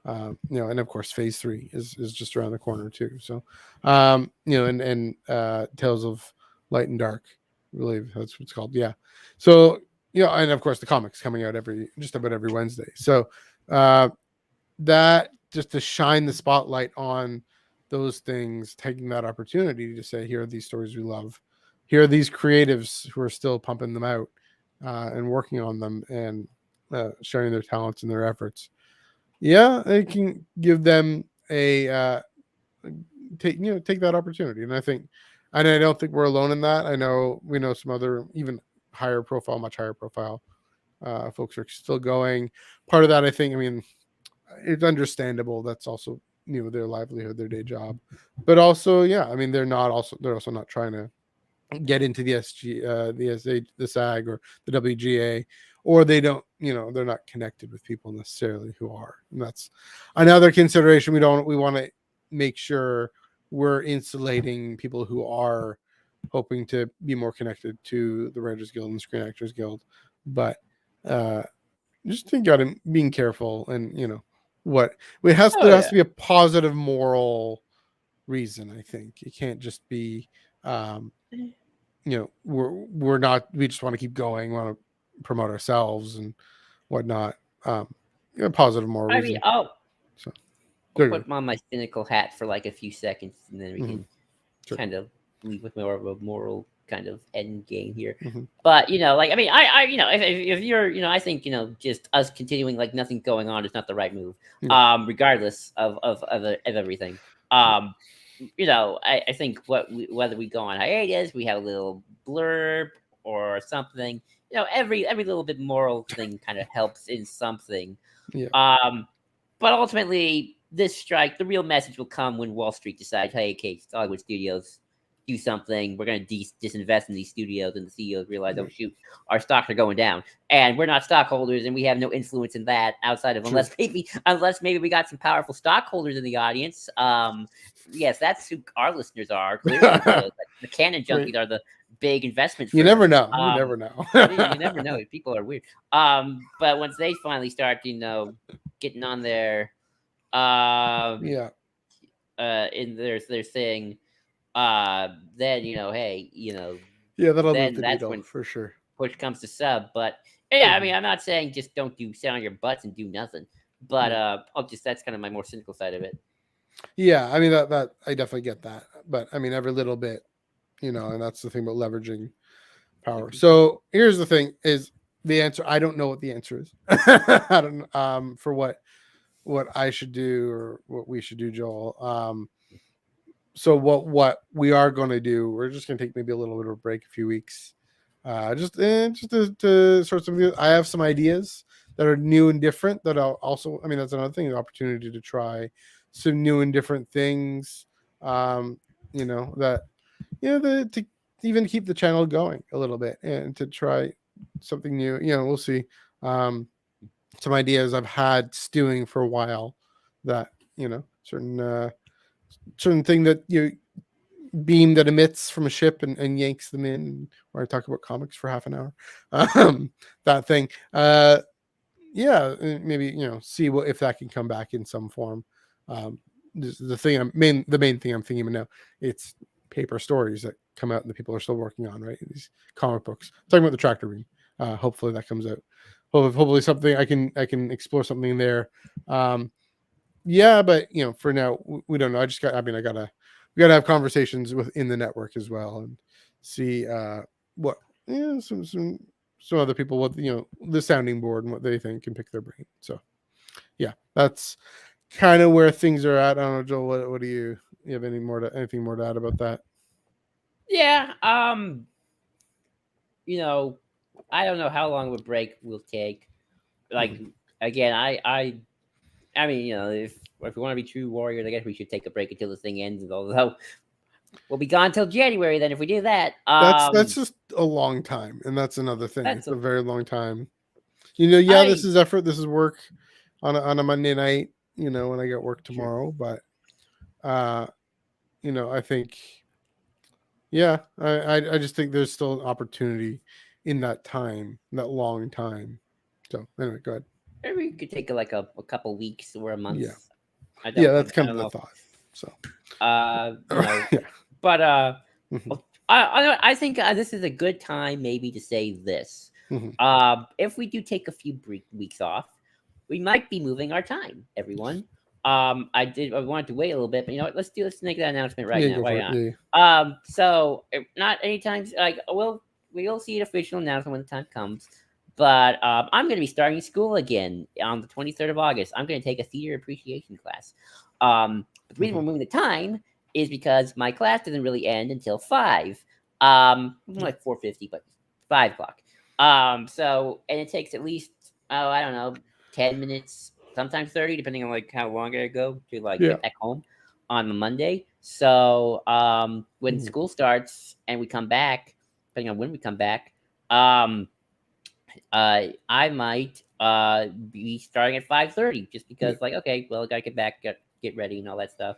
And of course, Phase 3 is just around the corner too. So, and Tales of Light and Dark, I believe that's what it's called. Yeah. So, and of course, the comics coming out just about every Wednesday. So, uh, that just to shine the spotlight on those things, taking that opportunity to say, here are these stories we love, here are these creatives who are still pumping them out and working on them and sharing their talents and their efforts. Yeah, it can give them a take that opportunity, and I don't think we're alone in that. I know we know some other even much higher profile folks are still going. Part of that, I think, I mean, it's understandable. That's also their livelihood, their day job, but also yeah, I mean they're also not trying to get into the the SAG or the WGA, or they don't they're not connected with people necessarily who are, and that's another consideration. We want to make sure we're insulating people who are hoping to be more connected to the Writers Guild and the Screen Actors Guild, but uh just think about it, being careful, and what Oh there has yeah. to be a positive moral reason. I think it can't just be um we just want to keep going, want to promote ourselves and whatnot. A positive moral I mean, reason. So I'll there you put on my cynical hat for like a few seconds, and then we go. Hmm. can Sure. kind of leave with more of a moral kind of end game here. Hmm. But like I mean, if you're, I think just us continuing like nothing going on is not the right move. Yeah. Regardless of everything. Yeah. Um, I think whether we go on hiatus, we have a little blurb or something. Every little bit moral thing kind of helps in something. Yeah. Um, but ultimately, this strike, the real message will come when Wall Street decides, hey, okay, Hollywood studios, do something. We're going to disinvest in these studios, and the CEOs realize, oh Right. shoot, our stocks are going down, and we're not stockholders, and we have no influence in that outside of True. unless maybe we got some powerful stockholders in the audience. Yes, that's who our listeners are. Clearly, the Canon Right. junkies are the big investment You firms. never know. You never know. You never know. People are weird. But once they finally start, getting on their Yeah. in their thing, then hey, Yeah. That'll move then the that's needle when for sure. push comes to sub. But yeah, I Mhm. mean, I'm not saying just don't sit on your butts and do nothing. But Yeah. that's kind of my more cynical side of it. Yeah. I mean that I definitely get that, but I mean every little bit, and that's the thing about leveraging power. So here's the thing: is the answer? I don't know what the answer is. I don't for what I should do or what we should do, Joel. so what we are going to do, we're just going to take maybe a little bit of a break, a few weeks, just to sort of. I have some ideas that are new and different. That I'll also, I mean, that's another thing, the opportunity to try some new and different things. Um, that to even keep the channel going a little bit and to try something new. We'll see. Um, some ideas I've had stewing for a while. That certain thing that beam that emits from a ship and yanks them in, or I talk about comics for half an hour. That thing. Yeah, maybe see what if that can come back in some form. The main thing I'm thinking of now, it's paper stories that come out and the people are still working on, right? These comic books. Talking about the tractor beam. Hopefully that comes out. Hopefully something I can explore something there. Yeah, but for now we don't know. We gotta have conversations within the network as well and see what some other people, what the sounding board and what they think, and pick their brain. So yeah, that's kind of where things are at. I don't know, Joel, what do you have anything more to add about that? Yeah. I don't know how long of a break we'll take. Like again, I mean, if we want to be true warriors, I guess we should take a break until this thing ends. Although we'll be gone till January. Then if we do that, That's just a long time, and that's another thing. that's It's a very long time. Yeah, this I is effort. This is work on a Monday night. When I get work tomorrow, but uh, I think, yeah, I just think there's still an opportunity in that time, that long time. So anyway, go ahead. maybe we could take like a couple weeks or a month. Yeah, I yeah, don't. that's I kind of don't the know. thought. So Yeah. yeah. But Mhm, I think this is a good time maybe to say this. mhm. If we do take a few weeks off, we might be moving our time, everyone. I wanted to wait a little bit, but you know what? Let's make that announcement right Yeah, now. go Why for it. not? Yeah, So not anytime like we'll see an official announcement when the time comes. But I'm going to be starting school again on the 23rd of August. I'm going to take a theater appreciation class. But the reason yeah. we're moving the time is because my class doesn't really end until 5. More like 4:50, but 5 o'clock. So and it takes at least I don't know 10 minutes, sometimes 30, depending on like how long I go to like Yeah. get back home on the Monday. So when Mhm. school starts and we come back, depending on when we come back, um, I might be starting at 5:30 just Yeah. because like okay, well I gotta get back, get ready and all that stuff.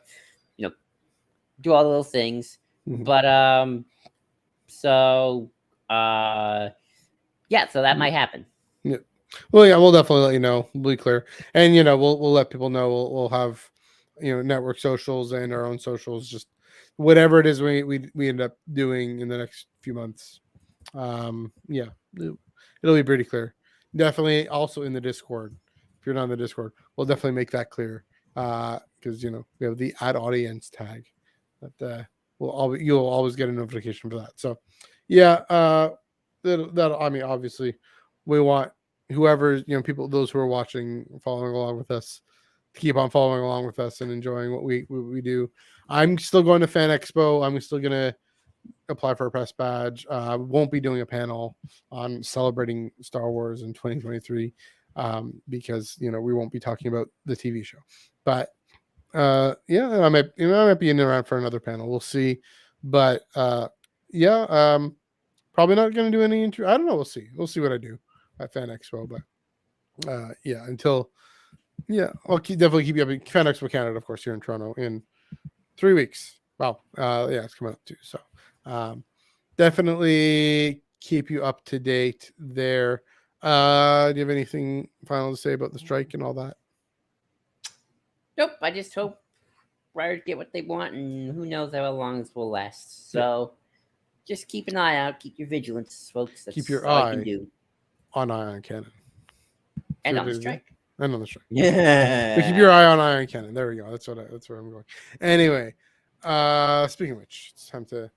You know, do all the little things. Mhm. But so uh yeah, so that Yeah. might happen. Yeah. Well, yeah, we'll definitely let you know. We'll be clear, and we'll let people know. We'll have network socials and our own socials. Just whatever it is we end up doing in the next few months. Yeah, it'll be pretty clear. Definitely also in the Discord. If you're not in the Discord, we'll definitely make that clear. Because we have the add audience tag that you'll always get a notification for that. So yeah, that I mean, obviously we want whoever, people, those who are watching, following along with us, to keep on following along with us and enjoying what we do. I'm still going to Fan Expo. I'm still gonna apply for a press badge. Won't be doing a panel on celebrating Star Wars in 2023, because we won't be talking about the TV show. But yeah, I might be in and around for another panel. We'll see. But yeah, probably not going to do any interview. I don't know. We'll see. We'll see what I do at Fan Expo. But yeah, yeah, I'll definitely keep you up. Fan Expo Canada, of course, here in Toronto in 3 weeks. Wow. Yeah, it's coming up too. So definitely keep you up to date there. Do you have anything final to say about the strike and all that? Nope. I just hope writers get what they want, and who knows how long this will last. Yep. So just keep an eye out, keep your vigilance, folks. Keep That's your all you can eye do. on Ion Cannon. See And what on the it is there? strike. And on the strike. But keep your Yeah. eye on Ion Cannon. There we go. That's where I'm going. Anyway, speaking of which, it's time to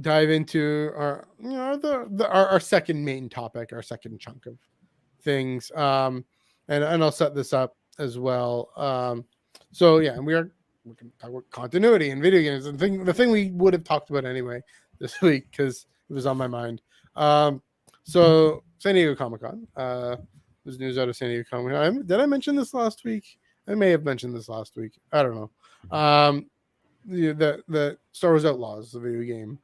dive into our second main topic, our second chunk of things. And I'll set this up as well. So yeah, and we are we can talk about continuity in video games. And the thing we would have talked about anyway this week because it was on my mind. So San Diego Comic-Con. There's news out of San Diego Comic-Con. Did I mention this last week? I may have mentioned this last week. I don't know. The Star Wars Outlaws, the video game,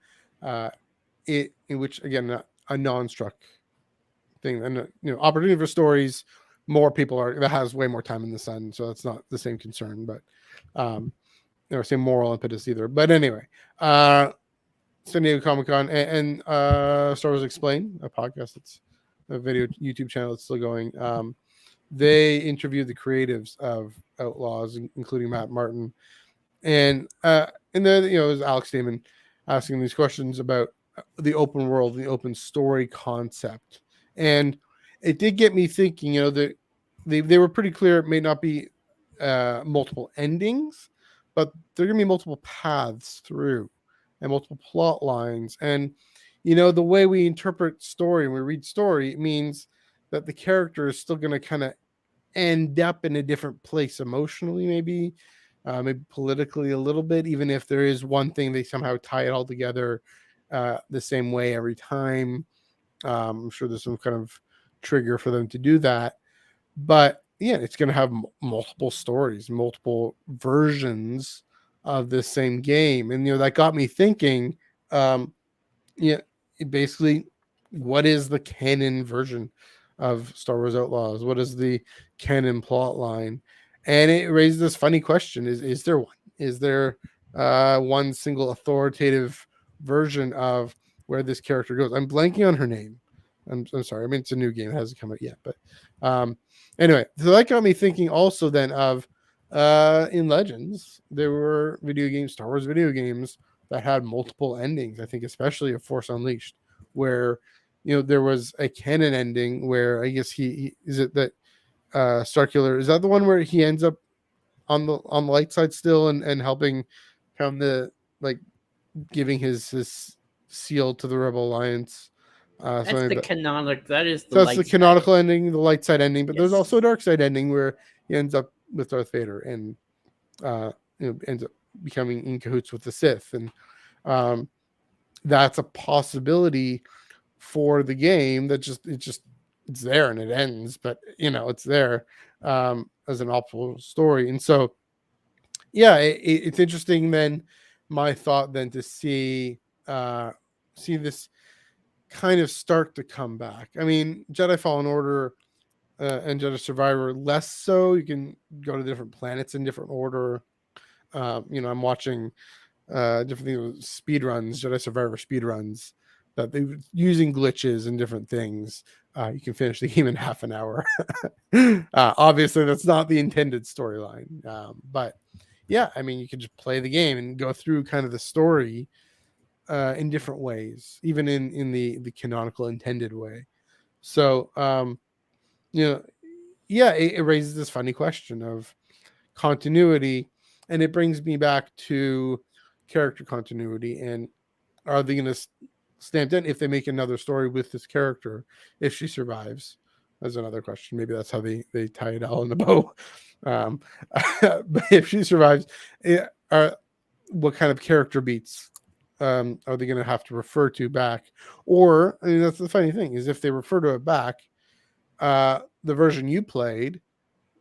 in which again a non-struck thing, and opportunity for stories. More people that has way more time in the sun, so that's not the same concern, but same moral impetus either. But anyway, San Diego Comic-Con and Star Wars Explained, a podcast. It's a video YouTube channel that's still going. They interviewed the creatives of Outlaws, including Matt Martin, and then it was Alex Damon asking these questions about the open world, the open story concept, and it did get me thinking. That they were pretty clear. It may not be multiple endings, but there are going to be multiple paths through and multiple plot lines. And the way we interpret story and we read story, it means that the character is still going to kind of end up in a different place emotionally, maybe politically a little bit, even if there is one thing they somehow tie it all together the same way every time. I'm sure there's some kind of trigger for them to do that, but yeah, it's going to have multiple stories, multiple versions of the same game. And that got me thinking, basically, what is the canon version of Star Wars Outlaws? What is the canon plot line? And it raises this funny question: Is there one? Is there one single authoritative version of where this character goes? I'm blanking on her name. I'm sorry. I mean, it's a new game; it hasn't come out yet. But anyway, so that got me thinking. Also, then of in Legends, there were Star Wars video games that had multiple endings. I think, especially of Force Unleashed, where there was a canon ending where I guess he is it that Starkiller, is that the one where he ends up on the light side still and helping come the giving his seal to the Rebel Alliance? That's the canonical. That is the. So that's the canonical ending, the light side ending. But Yes. There's also a dark side ending where he ends up with Darth Vader and ends up becoming in cahoots with the Sith, and that's a possibility for the game. That it's there and it ends, but it's there as an optional story. And so it's interesting then, my thought then, to see this kind of start to come back. I mean, Jedi Fallen Order and Jedi Survivor less so. You can go to different planets in different order. I'm watching different things, speed runs, Jedi Survivor speed runs, that they using glitches and different things. You can finish the game in half an hour. Obviously, that's not the intended storyline, but yeah, I mean, you can just play the game and go through kind of the story in different ways, even in the canonical intended way. So, it raises this funny question of continuity, and it brings me back to character continuity. And are they going to stamp in if they make another story with this character, if she survives? That's another question. Maybe that's how they tie it all in the bow. But if she survives, what kind of character beats are they going to have to refer to back? Or, I mean, that's the funny thing, is if they refer to it back, the version you played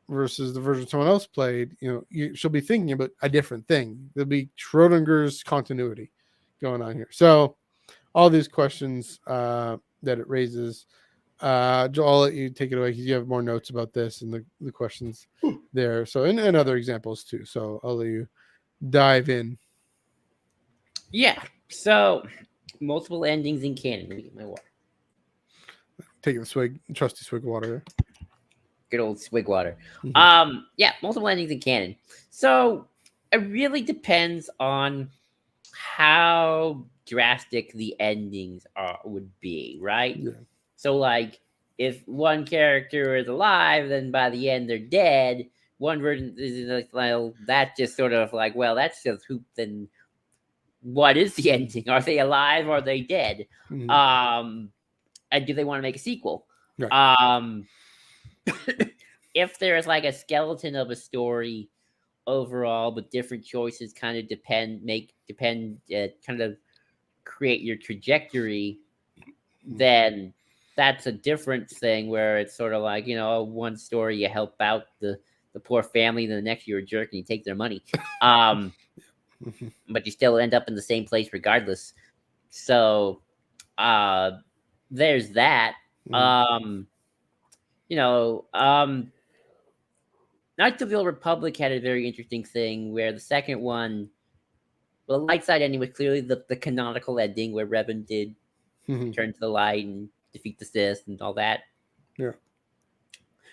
versus the version someone else played, she'll be thinking about a different thing. There'll be Schrodinger's continuity going on here. So all these questions that it raises, Joel, I'll let you take it away because you have more notes about this and the questions there. So and other examples too. So I'll let you dive in. Yeah. So multiple endings in canon. Let me get my water. Take a swig, trusty swig of water. Good old swig water. Mm-hmm. Yeah, multiple endings in canon. So it really depends on how drastic the endings would be, right? Yeah. So, like, if one character is alive, then by the end they're dead. One version is like, well, that's just sort of like, well, that's just hoop. Then what is the ending? Are they alive or are they dead? Mm-hmm. And do they want to make a sequel? Right. If there's like a skeleton of a story overall, but different choices kind of kind of create your trajectory, then that's a different thing where it's sort of like, one story you help out the poor family, then the next you're a jerk and you take their money. Um, but you still end up in the same place regardless. So there's that. Um, you know, um, Knights of the Old Republic had a very interesting thing where the second one, well, the light side ending was clearly the canonical ending where Revan did turn to the light and defeat the Sith and all that. Yeah.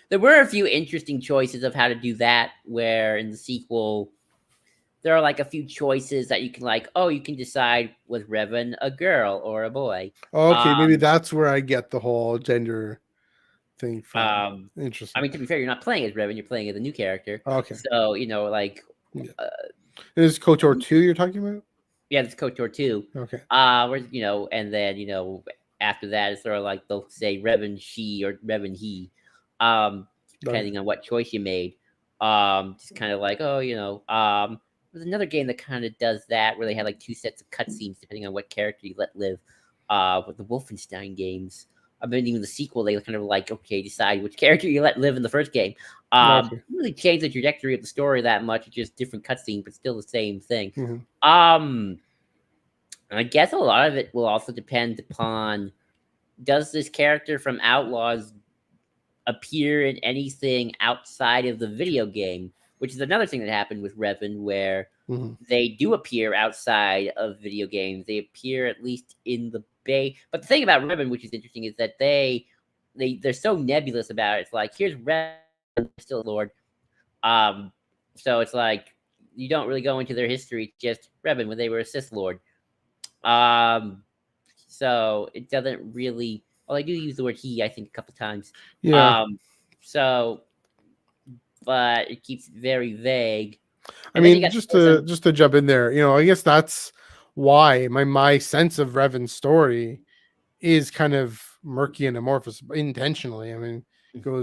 There were a few interesting choices of how to do that, where in the sequel, there are like a few choices that you can you can decide was Revan a girl or a boy. Okay, maybe Um, that's where I get the whole gender thing from. I Interesting. mean, to be fair, you're not playing as Revan, you're playing as a new character. Okay. So, Yeah. uh, Is KOTOR 2 you're talking about? yeah, it's KOTOR 2. Okay. And then, after that, it's sort of like they'll say Revan she or Revan he, um, depending on what choice you made. Just kind of like, there's another game that kind of does that where they had like two sets of cutscenes depending on what character you let live. With the Wolfenstein games. I mean, even the sequel, they kind of like, okay, decide which character you let live in the first game. Okay. Really change the trajectory of the story that much. It's just different cutscene, but still the same thing. I guess a lot of it will also depend upon, does this character from Outlaws appear in anything outside of the video game? Which is another thing that happened with Revan, where they do appear outside of video games. They appear at least in the Bay. But the thing about Revan, which is interesting, is that they're so nebulous about it. It's like, here's Revan, still Lord. So it's like you don't really go into their history. It's just Revan when they were a Sith Lord. So it doesn't really. Well, I do use the word he, I think, a couple times. Yeah. So, but it keeps it very vague. I And then you mean, got just to jump in there, I guess that's why my sense of Revan's story is kind of murky and amorphous intentionally. I mean,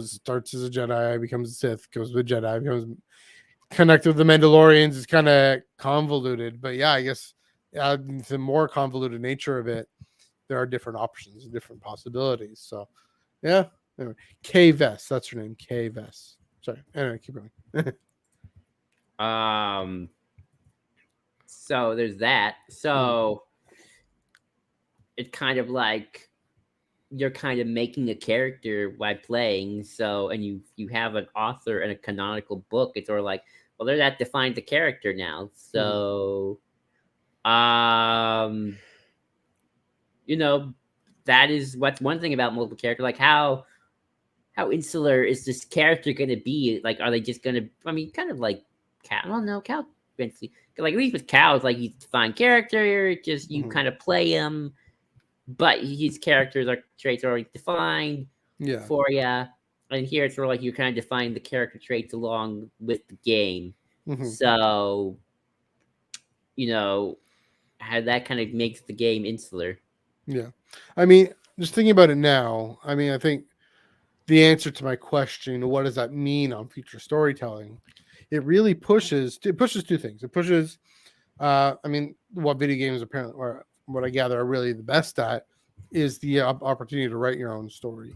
starts as a Jedi, becomes a Sith, goes with Jedi, becomes connected with the Mandalorians. Is kind of convoluted, but yeah, I guess the more convoluted nature of it, there are different options, different possibilities. So yeah. Anyway, Kay Vess, that's her name, Kay Vess. Sorry. Anyway, keep going. So there's that. So it's kind of like you're kind of making a character by playing. So, and you have an author and a canonical book. It's sort of like, well, there's that defines the character now. So, that is what's one thing about multiple character. Like how insular is this character going to be? Like, are they just going to? I mean, kind of like Cal. I don't know, Cal. Eventually, like at least with Cal, it's like he's a defined character. Just you kind of play him, but his characters traits are already defined for you. And here it's sort of like you kind of define the character traits along with the game. So, how that kind of makes the game insular. Yeah. I mean, just thinking about it now, I mean, I think the answer to my question, what does that mean on future storytelling? It really pushes two things. It pushes, I mean, what video games apparently, or what I gather, are really the best at is the opportunity to write your own story.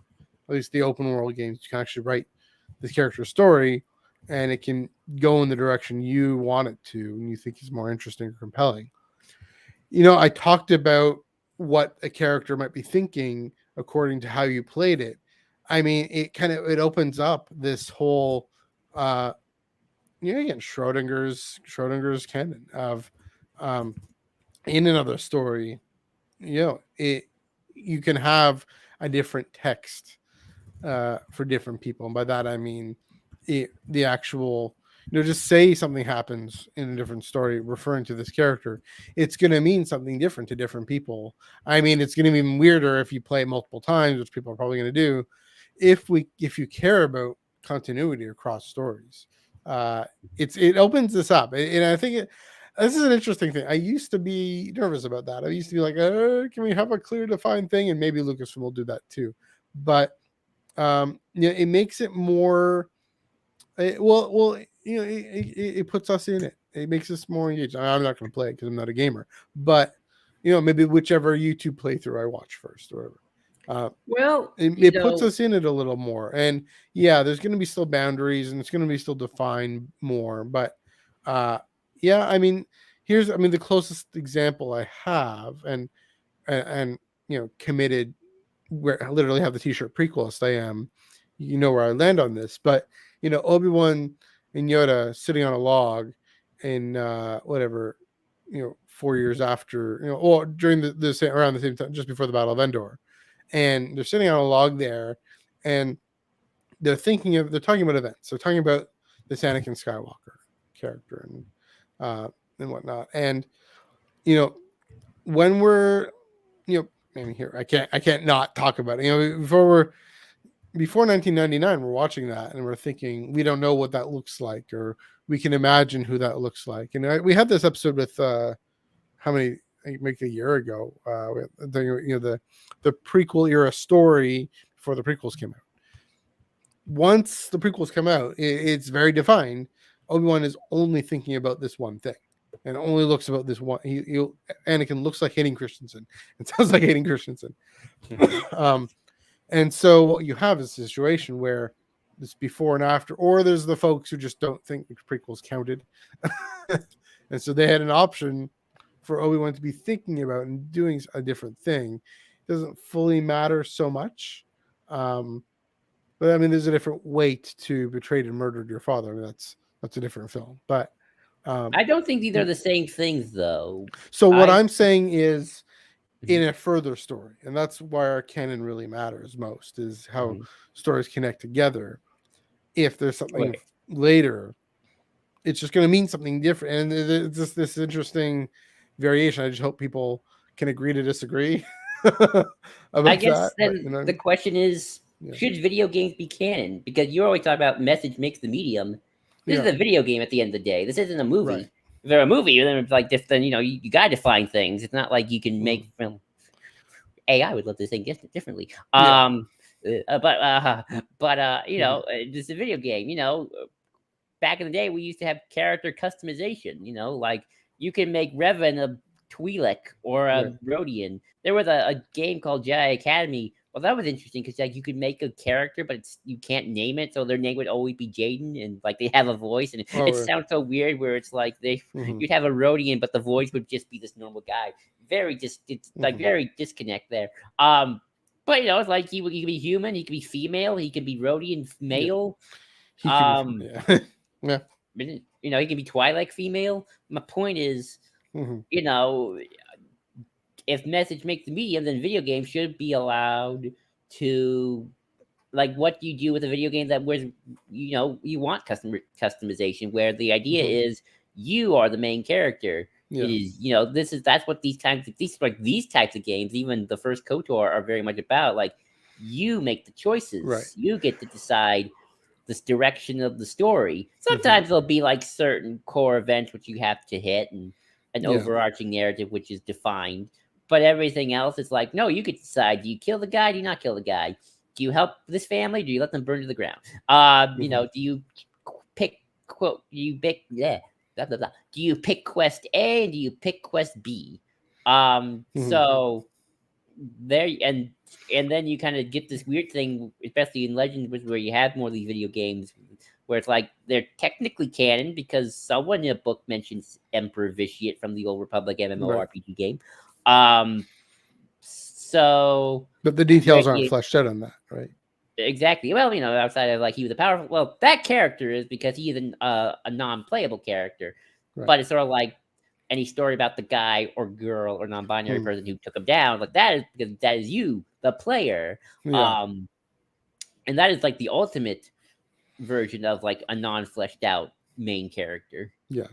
At least the open world games, you can actually write this character's story and it can go in the direction you want it to and you think is more interesting or compelling. I talked about what a character might be thinking according to how you played it. I mean, it opens up this whole again, Schrodinger's canon of in another story, you can have a different text for different people, and by that I mean the actual, just say something happens in a different story referring to this character, it's going to mean something different to different people. I mean, it's going to be even weirder if you play it multiple times, which people are probably going to do. If you care about continuity across stories, it opens this up, and I think this is an interesting thing. I used to be nervous about that. I used to be like, can we have a clear defined thing? And maybe Lucasfilm will do that too. But it makes it more. it puts us in it. It makes us more engaged. I'm not going to play it because I'm not a gamer, but maybe whichever YouTube playthrough I watch first or whatever. Well, It puts us in it a little more, and yeah, there's going to be still boundaries, and it's going to be still defined more. But yeah, I mean, the closest example I have, and committed, where I literally have the T-shirt prequelist. I am, where I land on this, but Obi-Wan and Yoda sitting on a log, in whatever, 4 years after, or during around the same time, just before the Battle of Endor, and they're sitting on a log there, and they're talking about events. They're talking about this Anakin Skywalker character and whatnot, and when we're and here I can't not talk about it. Before 1999, we're watching that and we're thinking we don't know what that looks like, or we can imagine who that looks like. And we had this episode with how many, maybe a year ago, the prequel era story before the prequels came out. Once the prequels come out, it's very defined. Obi-Wan is only thinking about this one thing, and only looks about this one. Anakin looks like Hayden Christensen. It sounds like Hayden Christensen. And so what you have is a situation where it's before and after, or there's the folks who just don't think the prequels counted. And so they had an option for Obi-Wan to be thinking about and doing a different thing. It doesn't fully matter so much. But I mean, there's a different weight to betrayed and murdered your father. I mean, that's a different film. But I don't think these are the same things, though. So what I'm saying is, in a further story, and that's why our canon really matters most, is how stories connect together. If there's something later, it's just going to mean something different, and it's just this interesting variation. I just hope people can agree to disagree about I guess that. Then the question is, should video games be canon? Because you always talk about message makes the medium. This is a video game at the end of the day. This isn't a movie. Right. If they're a movie, then it's like this. Then you got to define things. It's not like you can make film. AI would love to think differently. But just a video game. Back in the day, we used to have character customization. Like you can make Revan a Twi'lek or a Rodian. There was a game called Jedi Academy. Well, that was interesting because like you could make a character, but you can't name it, so their name would always be Jaden, and like they have a voice, and it sounds so weird. Where it's like you'd have a Rodian, but the voice would just be this normal guy. Very disconnect there. But it's like he could be human, he could be female, he could be Rodian male. He can he can be Twi'lek female. My point is, if message makes the medium, then video games should be allowed to, like, what do you do with a video game that where you want customization, where the idea is you are the main character. It is that's what these types of games, even the first KOTOR, are very much about. Like, you make the choices, you get to decide this direction of the story. Sometimes there'll be like certain core events which you have to hit, and an overarching narrative which is defined. But everything else is like, no, you could decide. Do you kill the guy? Do you not kill the guy? Do you help this family? Do you let them burn to the ground? Do you pick quote? Do you pick blah, blah, blah. Do you pick quest A and do you pick quest B? So there, and then you kind of get this weird thing, especially in Legends, where you have more of these video games where it's like they're technically canon because someone in a book mentions Emperor Vitiate from the Old Republic MMORPG game. But the details aren't fleshed out on that, right? Exactly. Well, outside of like he was a powerful. Well, that character is because he is a non-playable character, but it's sort of like any story about the guy or girl or non-binary person who took him down. Like that is because that is you, the player. And that is like the ultimate version of like a non-fleshed out main character. Yeah.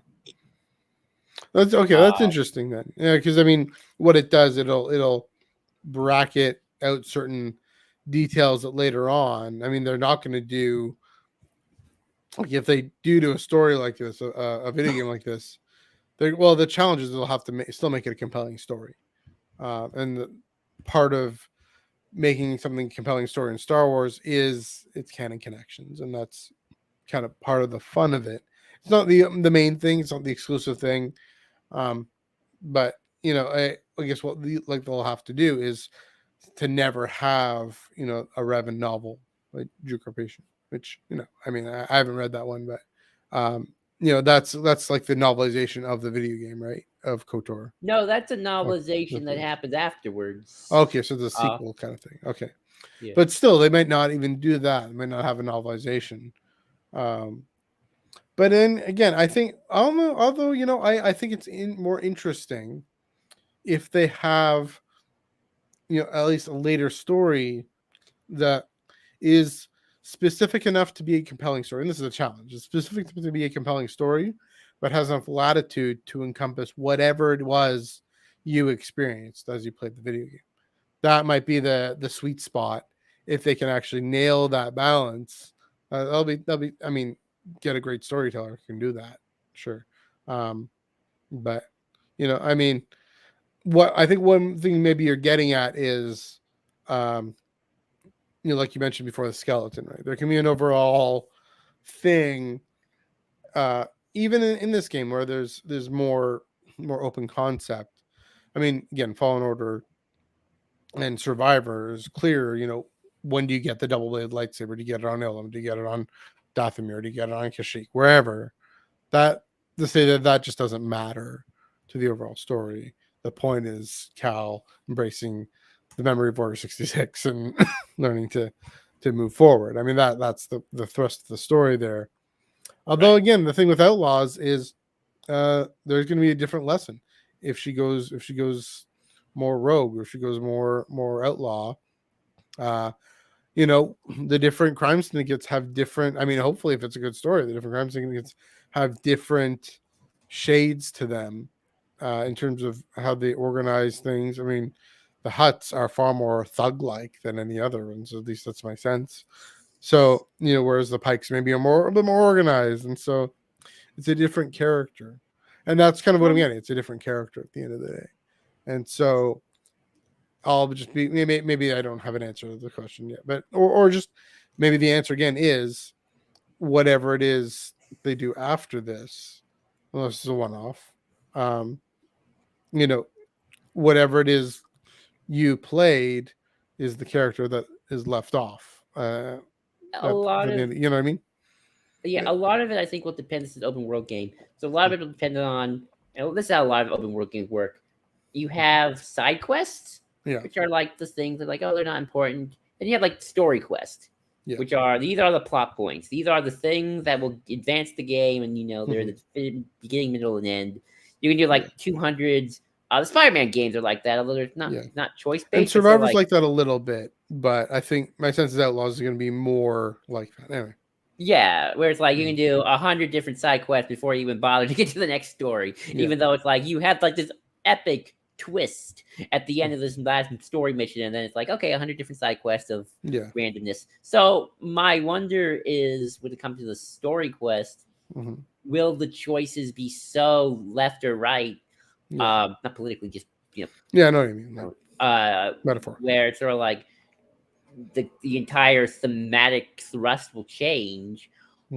That's okay. That's interesting then. Yeah, because I mean, what it does, it'll bracket out certain details that later on. I mean, they're not going to do. Like if they do a story like this, a video game like this, the challenge is they'll have to still make it a compelling story, and part of making something compelling story in Star Wars is its canon connections, and that's kind of part of the fun of it. it's not the main thing. It's not the exclusive thing. Um, but I guess what they'll have to do is to never have a Revan novel like Jukrapation, which I mean I haven't read that one, but that's like the novelization of the video game, right? Of KOTOR. No, that's a Oh, novelization that happens afterwards. okay, so the Uh, sequel kind of thing. Okay, yeah. but still, they might not even do that. They might not have a novelization. Um, but then again, I think although I think it's more interesting if they have at least a later story that is specific enough to be a compelling story. And this is a challenge. It's specific to be a compelling story, but has enough latitude to encompass whatever it was you experienced as you played the video game. That might be the sweet spot if they can actually nail that balance. That'll be. I mean, get a great storyteller who can do that, sure. But I mean, what I think one thing maybe you're getting at is, um, like you mentioned before, the skeleton, right? There can be an overall thing, even in this game where there's more open concept. I mean, again, Fallen Order and Survivor is clear. When do you get the double bladed lightsaber? Do you get it on Ilum? Do you get it on Dathomir? Do you get it on Kashyyyk? Wherever. That to say that just doesn't matter to the overall story. The point is Cal embracing the memory of Order 66 and learning to move forward. I mean that's the thrust of the story there. Although again, the thing with Outlaws is there's going to be a different lesson if she goes more rogue, or if she goes more outlaw. Uh, the different crime syndicates have different. I mean, hopefully, if it's a good story, the different crime syndicates have different shades to them in terms of how they organize things. I mean, the Huts are far more thug-like than any other ones. At least that's my sense. So, whereas the Pikes maybe are a bit more organized, and so it's a different character, and that's kind of what I'm getting. It's a different character at the end of the day, and so I'll just be maybe I don't have an answer to the question yet, but or just maybe the answer again is whatever it is they do after this, unless it's a one-off. Um, whatever it is you played is the character that is left off. A lot of you know what I mean? a lot of it I think will depend. This is an open world game, so a lot of it will depend on. This is how a lot of open world games work. You have side quests, which are like the things that they're not important, and you have like story quests, which are these are the plot points. These are the things that will advance the game, and they're the beginning, middle, and end. You can do like 200s. The Spider-Man games are like that, although they're not choice based. And Survivor's like that a little bit, but I think my sense is Outlaws is going to be more like that. Anyway. Yeah, where it's like you can do 100 different side quests before you even bother to get to the next story. Even though it's like you have like this epic twist at the end of this last story mission, and then it's like, okay, 100 different side quests of randomness. So my wonder is, when it comes to the story quest, will the choices be so left or right? Not politically, just I know what you mean. Metaphor, where it's sort of like the entire thematic thrust will change,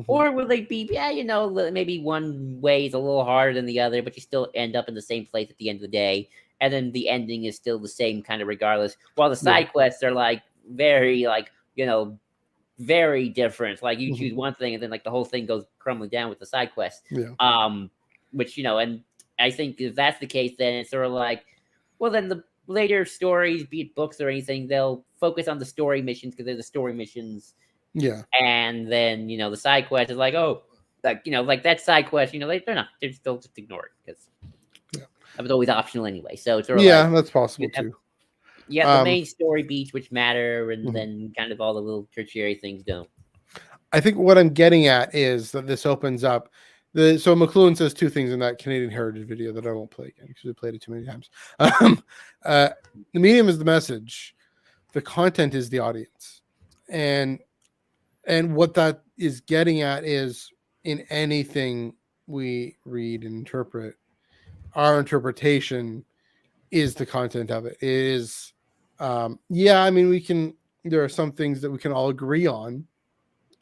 or will they be maybe one way is a little harder than the other, but you still end up in the same place at the end of the day, and then the ending is still the same kind of regardless, while the side quests are like very very different. Like you choose one thing and then like the whole thing goes crumbling down with the side quest. Which and I think if that's the case, then it's sort of like, well, then the later stories, be it books or anything, they'll focus on the story missions because they're the story missions. And then the side quest is like, oh, like like that side quest, they're still just ignored because that was always optional anyway. So it's sort of like, that's possible too. The main story beats which matter, and then kind of all the little tertiary things don't. I think what I'm getting at is that this opens up. So McLuhan says two things in that Canadian Heritage video that I won't play again because we played it too many times. The medium is the message. The content is the audience. And what that is getting at is, in anything we read and interpret, our interpretation is the content of it. It is, I mean, there are some things that we can all agree on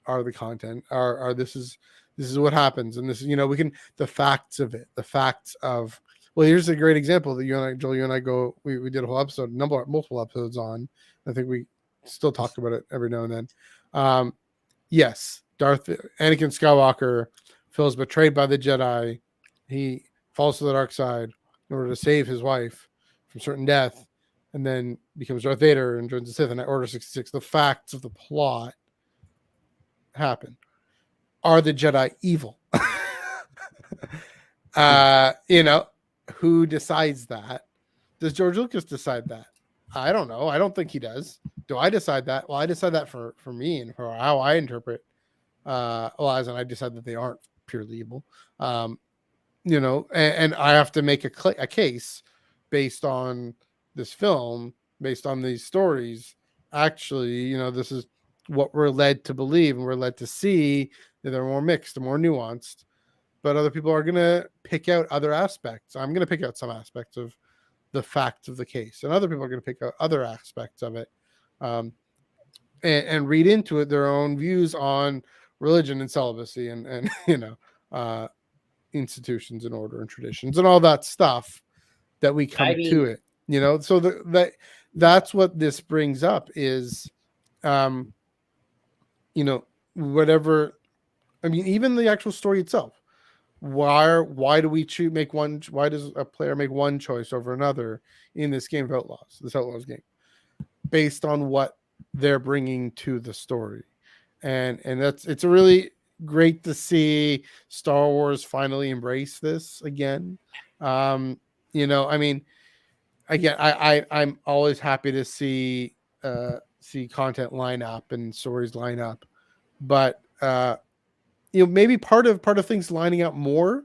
are the content, are this is This is what happens, and this, we can the facts of it, the facts of. Well, here's a great example that Joel, you and I we did a whole episode, multiple episodes on. I think we still talk about it every now and then. Yes, Anakin Skywalker feels betrayed by the Jedi. He falls to the dark side in order to save his wife from certain death, and then becomes Darth Vader and joins the Sith in Order 66. The facts of the plot happen. Are the Jedi evil? Who decides that? Does George Lucas decide that? I don't know. I don't think he does. Do I decide that? Well, I decide that for me and for how I interpret Elias, and I decide that they aren't purely evil. And I have to make a case based on this film, based on these stories. Actually, this is what we're led to believe, and we're led to see that they're more mixed and more nuanced. But other people are going to pick out other aspects. I'm going to pick out some aspects of the facts of the case, and other people are going to pick out other aspects of it, and read into it their own views on religion and celibacy and institutions and order and traditions and all that stuff that we come to it. So that's what this brings up is, whatever. I mean, even the actual story itself. Why do we make one? Why does a player make one choice over another in this game of Outlaws, this Outlaws game, based on what they're bringing to the story? And it's really great to see Star Wars finally embrace this again. I mean, again, I'm always happy to see content line up and stories line up, but maybe part of things lining up more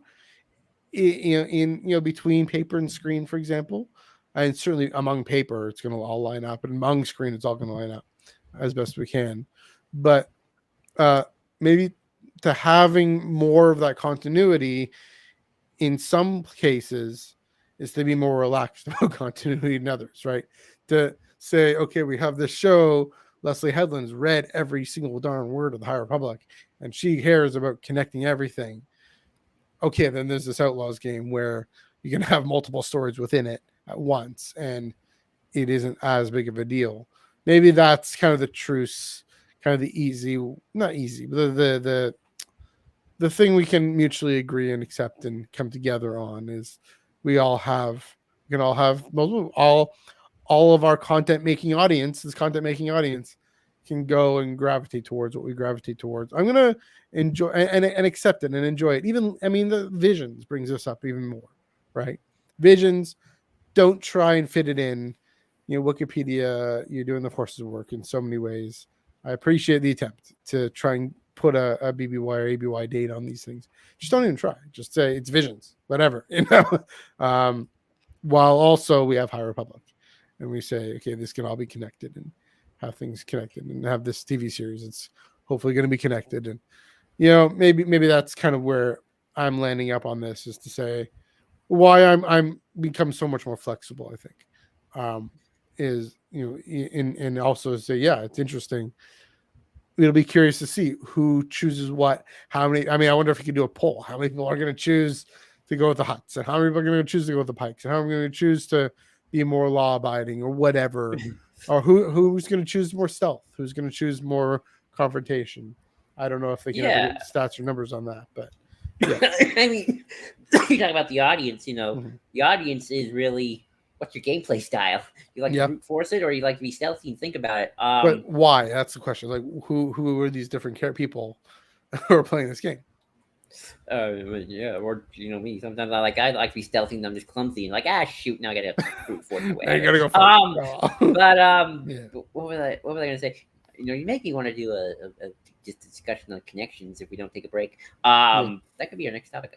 in between paper and screen, for example, and certainly among paper it's going to all line up, and among screen it's all going to line up as best we can. But maybe to having more of that continuity in some cases is to be more relaxed about continuity in others, right? To say, okay, we have this show, Leslie Headland's read every single darn word of the High Republic, and she cares about connecting everything. Okay, then there's this Outlaws game where you can have multiple stories within it at once, and it isn't as big of a deal. Maybe that's kind of the truce, kind of the easy, not easy, but the thing we can mutually agree and accept and come together on is we can all have multiple, all of our content making audience can go and gravitate towards what we gravitate towards. I'm going to enjoy and accept it and enjoy it. Even, I mean, the Visions brings us up even more, right? Visions, don't try and fit it in. Wikipedia, you're doing the forces of work in so many ways. I appreciate the attempt to try and put a BBY or ABY date on these things. Just don't even try. Just say it's Visions, whatever, while also we have High Republic. And we say, okay, this can all be connected and have things connected, and have this TV series. It's hopefully going to be connected. And, maybe that's kind of where I'm landing up on this, is to say why I'm become so much more flexible, I think, is, and also say, yeah, it's interesting. It'll be curious to see who chooses what, how many. I mean, I wonder if you could do a poll. How many people are going to choose to go with the Hutts, and how many people are going to choose to go with the Pikes, and how many are going to choose to be more law-abiding or whatever, or who's going to choose more stealth, who's going to choose more confrontation. I don't know if they can ever get stats or numbers on that, but yeah. I mean, you talk about the audience. The audience is really, what's your gameplay style? You like to brute force it, or you like to be stealthy and think about it? But why? That's the question. Like, who are these different people who are playing this game? Yeah, or me. Sometimes I like to be stealthy and I'm just clumsy and like, shoot, now I gotta brute force away. I gotta go. What was I gonna say? You make me want to do a just a discussion on connections if we don't take a break. That could be our next topic.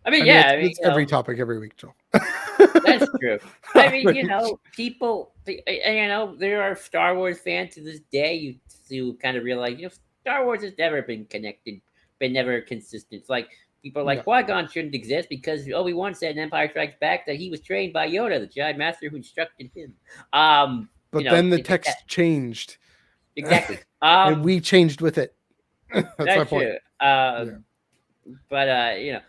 It's every topic every week, Joel. That's true. I mean, people, there are Star Wars fans to this day you kind of realize, Star Wars has never been connected, been never consistent. It's like people are like, Qui-Gon shouldn't exist because Obi-Wan said in Empire Strikes Back that he was trained by Yoda, the Jedi Master who instructed him. But then the text changed. Exactly. And we changed with it. That's my point. True. but yeah,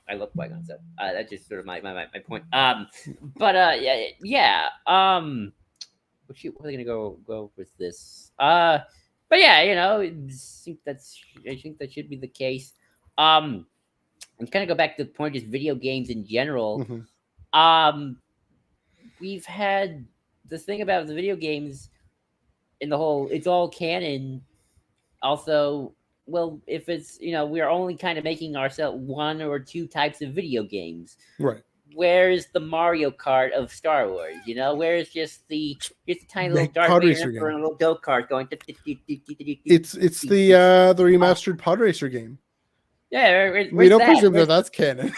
I love Qui-Gon, so that's just sort of my point. But yeah. What are they gonna go with this? But yeah, I think that should be the case. Um, and kind of go back to the point, just video games in general. Hmm. Um, we've had the thing about the video games in the whole, it's all canon. Also, well, if it's we're only kind of making ourselves one or two types of video games. Right. Where's the Mario Kart of Star Wars? Where's just the tiny little Make Darth pod Vader racer Emperor game. and a little go kart going. It's the remastered pod racer game. Yeah, We where's don't that? presume that that's canon.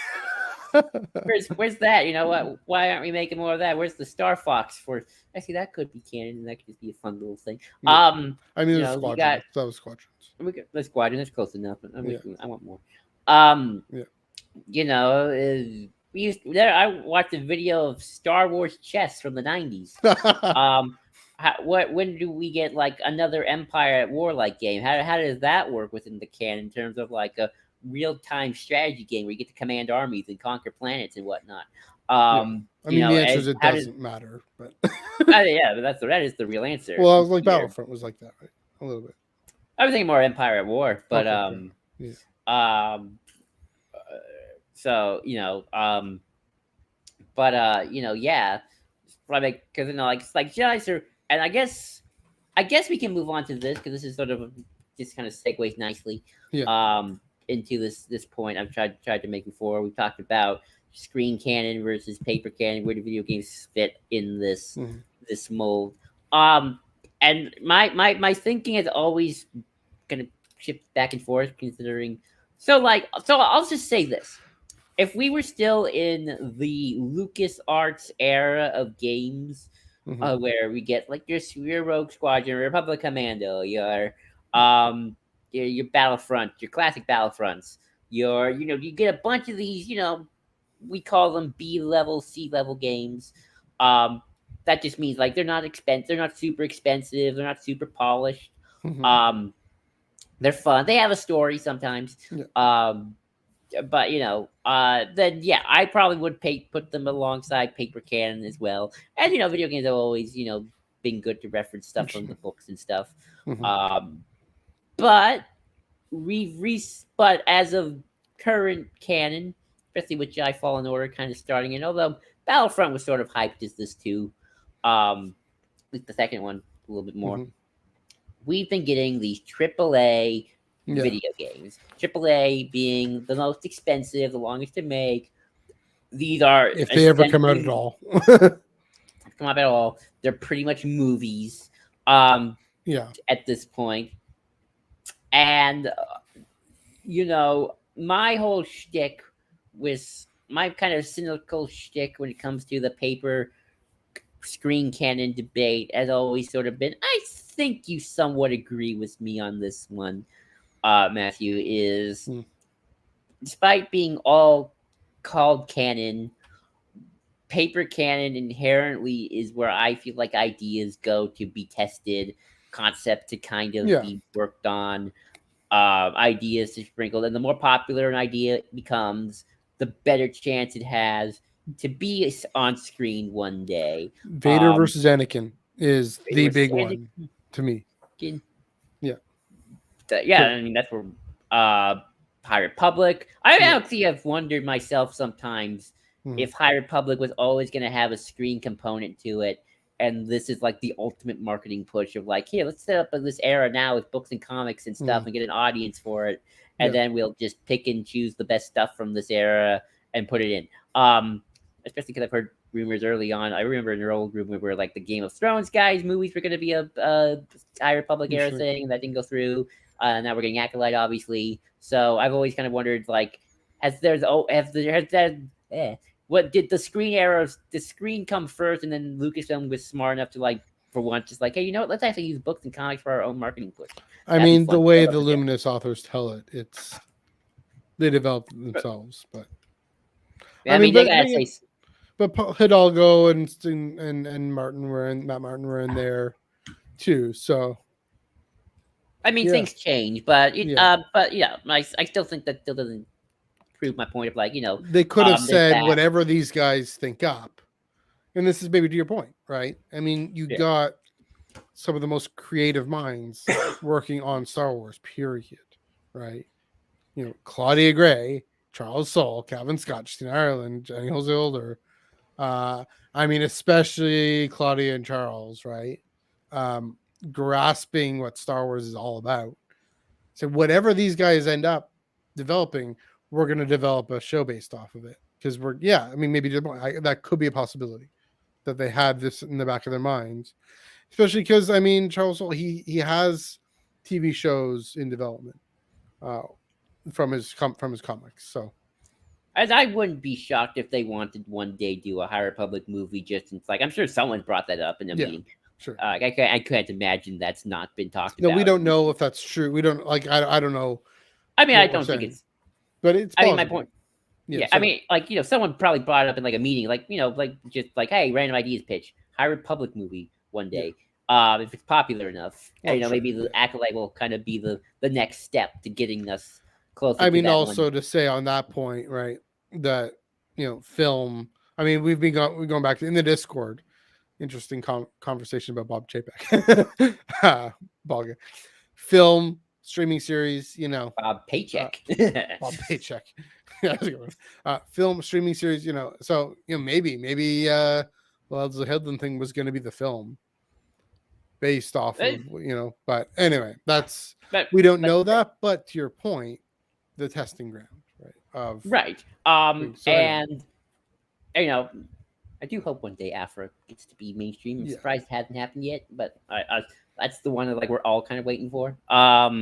Where's that? You know what? Why aren't we making more of that? Where's the Star Fox for? Actually, that could be canon, and that could just be a fun little thing. Yeah. I mean, You the know, you squadron. got That was squadrons. the squadron. That's close enough. Yeah. I want more. Um, Yeah. we used there. I watched a video of Star Wars chess from the '90s. When do we get like another Empire at War like game? How does that work within the canon in terms of like a real time strategy game where you get to command armies and conquer planets and whatnot? I mean, the answer is it doesn't matter, but yeah, but that is the real answer. well, I was like here. Battlefront was like that, right? A little bit. I was thinking more Empire at War, but Okay, yeah. so yeah, like because like it's like Jedi, sir, and I guess we can move on to this because this is sort of just kind of segues nicely, Yeah. Into this point I've tried to make before. We talked about screen canon versus paper canon. Where do video games fit in this Mhm. this mold? And my thinking is always gonna shift back and forth considering. So I'll just say this: if we were still in the LucasArts era of games, Mhm. where we get like your Rogue Squadron, Republic Commando, your Battlefront, your classic Battlefronts, you get a bunch of these, we call them B level, C level games. That just means like they're not expensive, they're not super expensive, they're not super polished. Mhm. They're fun. They have a story sometimes. Yeah. But then yeah, I probably would put them alongside paper canon as well. And video games have always been good to reference stuff from the books and stuff. Mhm. But but as of current canon, especially with Jedi Fallen Order kind of starting in, although Battlefront was sort of hyped as this too, at least the second one a little bit more. Mhm. We've been getting these AAA Yeah. video games. AAA being the most expensive, the longest to make. These are If they ever come out at essentially- all. come up at all. They're pretty much movies. Yeah. At this point, and my whole shtick was my kind of cynical shtick when it comes to the paper screen canon debate has always sort of been. I think you somewhat agree with me on this one, Matthew. Is despite being all called canon, paper canon inherently is where I feel like ideas go to be tested, concept to kind of be worked on, ideas to sprinkle. And the more popular an idea becomes, the better chance it has to be on screen one day. Vader versus Anakin is the big one to me. Yeah. I mean, that's where High Republic. I actually have wondered myself sometimes if High Republic was always going to have a screen component to it, and this is like the ultimate marketing push of like, here, let's set up this era now with books and comics and stuff and get an audience for it, and then we'll just pick and choose the best stuff from this era and put it in. Especially because I've heard rumors early on. I remember an old rumor where like the Game of Thrones guys movies were going to be a High Republic era thing, and that didn't go through. Now we're getting Acolyte, obviously. So I've always kind of wondered, like, what did the screen come first, and then Lucasfilm was smart enough to like for once just like, hey, you know what? Let's actually use books and comics for our own marketing push. I mean, the way the Luminous authors tell it, they develop it themselves, but I mean, they gotta say. But Hidalgo and Matt Martin were in there too. So I mean, Yeah, things change, but yeah. I still think that still doesn't prove my point of like They could have there's said that. whatever these guys think up, and this is maybe to your point, right? I mean, you Yeah. got some of the most creative minds working on Star Wars. Period. Right? Claudia Gray, Charles Soule, Calvin Scott, Justin Ireland, Jenny Jose Older. Uh, I mean, especially Claudia and Charles, right? Um, Grasping what Star Wars is all about. So whatever these guys end up developing, we're going to develop a show based off of it because I mean, maybe that could be a possibility that they had this in the back of their minds, especially because I mean, Charles Soule, he has TV shows in development uh, from his comics. So As I wouldn't be shocked if they wanted one day do a High Republic movie. Just it's like I'm sure someone brought that up in a yeah, meeting. sure. I can't imagine that's not been talked No, we about. don't know if that's true. We don't like. I don't know I mean, I what we're don't think saying, it's. but it's I mean, my plausible. point. Yeah. Yeah, I Sorry. mean, like someone probably brought it up in like a meeting, like like just like, hey, random ideas pitch, High Republic movie one Yeah. day. If it's popular enough, Well, I'm sure. maybe the Yeah. acolyte will kind of be the next step to getting us closer I to mean, that one. also to say on that point, right? That film. I mean, we're going back to in the Discord. Interesting conversation about Bob Chapek. Ball film streaming series. Paycheck. Bob Paycheck. That's a good one. Film streaming series. So maybe well, the Headland thing was going to be the film based off of But anyway, but we don't know that. But to your point, the testing ground, right? right. So anyway, And I do hope one day Afro gets to be mainstream. I'm yeah. surprised it hasn't happened yet, but that's the one that like we're all kind of waiting for. But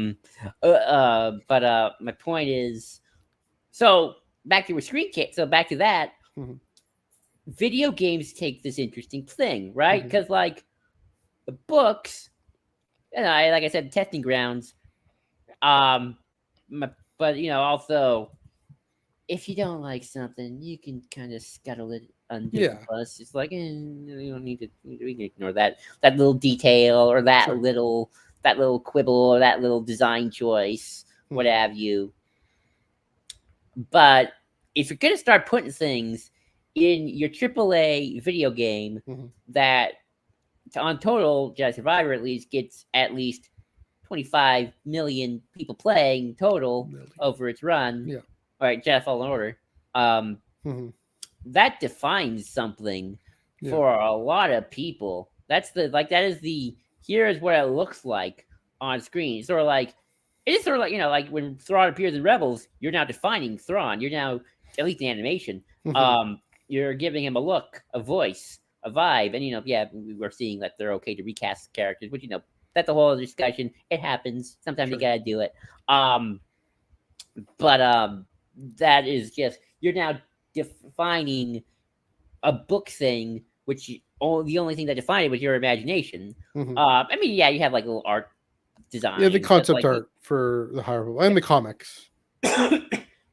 my point is, so back to a screen kit. So back to that, Mhm. video games take this interesting thing, right? Mhm. Because like the books, like I said, testing grounds. But also if you don't like something, you can kind of scuttle it under the bus. It's like, you don't need to. We can ignore that little detail or that Sure. little quibble or that little design choice, what have you. But if you're gonna start putting things in your AAA video game that on total Jedi Survivor at least gets at least 25 million people playing total over its run. Yeah. All right, Jedi Fallen Order. That defines something for a lot of people. That is here's what it looks like on screen. It's sort of like like when Thrawn appears in Rebels, you're now defining Thrawn. You're now, at least the animation, you're giving him a look, a voice, a vibe, and we're seeing that they're okay to recast characters, which that's a whole other discussion. It happens. Sometimes you gotta do it. But that is just you're now defining a book thing, which the only thing that defined it was your imagination. I mean, you have like little art design. Yeah, the concept art for the High Republic and the comics.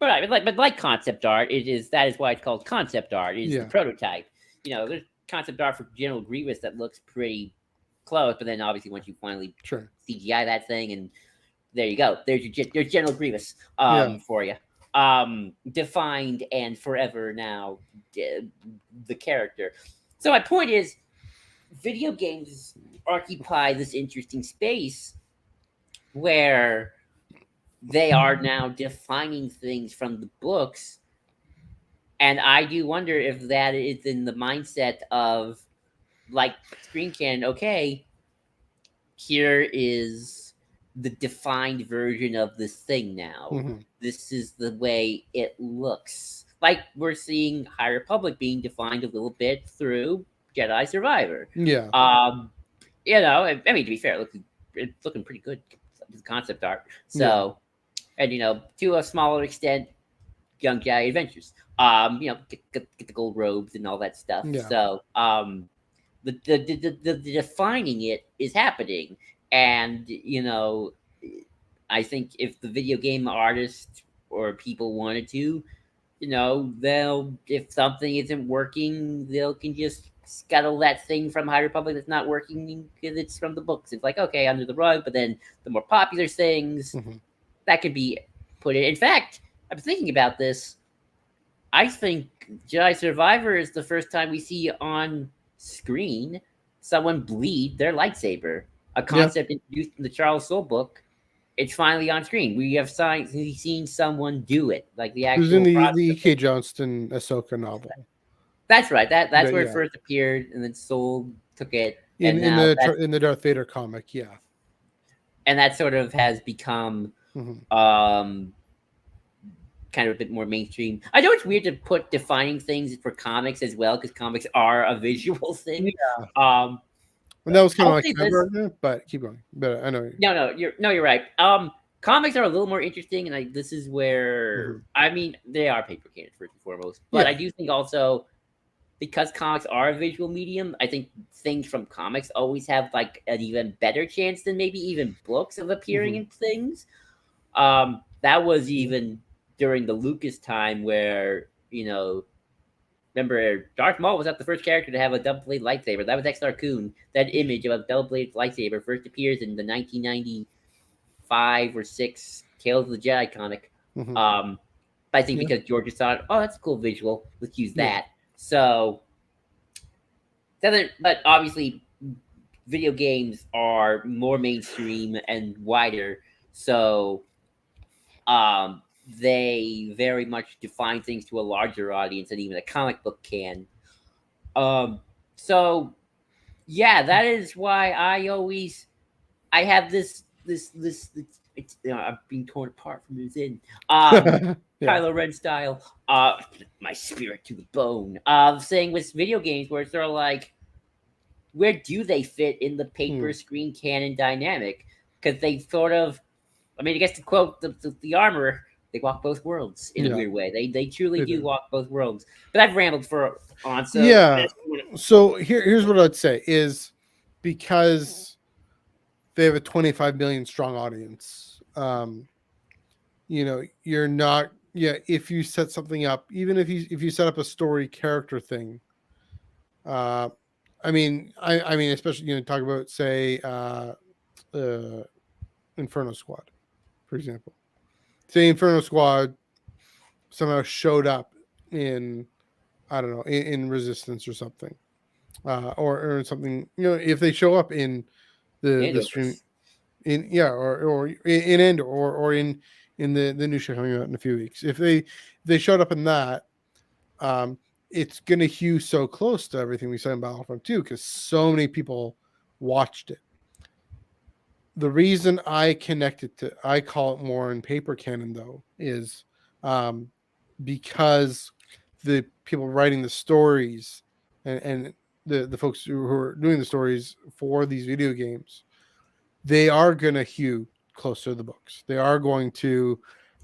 Right, but like concept art, that is why it's called concept art. It's the prototype. There's concept art for General Grievous that looks pretty close, but then obviously once you finally CGI that thing, and there you go. There's your General Grievous for you. Defined and forever now the character. So my point is, video games occupy this interesting space where they are now defining things from the books, and I do wonder if that is in the mindset of like Screen Canon. Okay, here is the defined version of this thing now. This is the way it looks. Like we're seeing High Republic being defined a little bit through Jedi Survivor. Yeah. I mean, to be fair, it's looking pretty good, the concept art. So, and to a smaller extent, Young Jedi Adventures. Get the gold robes and all that stuff. Yeah. So, the defining it is happening, and I think if the video game artists or people wanted to, they'll, if something isn't working, they can just got all that thing from High Republic that's not working because it's from the books. It's like, okay, under the rug, but then the more popular things Mm-hmm. that could be put in. In fact, I'm thinking about this. I think Jedi Survivor is the first time we see on screen someone bleed their lightsaber. A Yeah. concept introduced in the Charles Soule book. It's finally on screen. We have seen someone do it, like the It was in actual the process of E.K. it. Johnston Ahsoka novel. That's right. That's But where it yeah, first appeared, and then Soule took it, and now in the Darth Vader comic, yeah. that sort of has become Mm-hmm. um kind of a bit more mainstream. I know it's weird to put defining things for comics as well because comics are a visual thing. Yeah. Um, And that was kind of I'll like say counter this. argument, but keep going. But I know. You're right. Comics are a little more interesting, and this is where Mm-hmm. I mean they are paper canon first and foremost, but I Yeah. do think also because comics are a visual medium, I think things from comics always have like an even better chance than maybe even books of appearing Mm-hmm. in things. That was even during the Lucas time where remember Darth Maul was not the first character to have a double bladed lightsaber. That was Exar Kun. That image of a double bladed lightsaber first appears in the 1995 or six Tales of the Jedi comic. Mm-hmm. But I think Yeah. because George just thought, oh, that's a cool visual, let's use Yeah. that. So but obviously video games are more mainstream and wider, so they very much define things to a larger audience than even a comic book can. Um, so yeah, that is why I have this it's I'm being torn apart from within. Yeah. Kylo Ren style. My spirit to the bone. Saying with video games where it's sort of like, where do they fit in the paper Mm. screen canon dynamic? Because they sort of, I mean, I guess to quote the armor, they walk both worlds in a Yeah. weird way. They truly They do do. walk both worlds. But I've rambled for on, so Yeah. So here's what I'd say is because they have a 25 million strong audience. You're not. Yeah. If you set something up, even if you set up a story character thing, uh, I mean, especially talk about say uh, Inferno Squad, for example. Say Inferno Squad somehow showed up in I don't know in Resistance or something, or something. If they show up in the stream Andorverse. in or in Endor or in the new show coming out in a few weeks, if they showed up in that, um, it's gonna hew so close to everything we saw in Battlefront 2 because so many people watched it. The reason I call it more in paper canon though is um, because the people writing the stories and the folks who are doing the stories for these video games, they are going to hew closer to the books. They are going to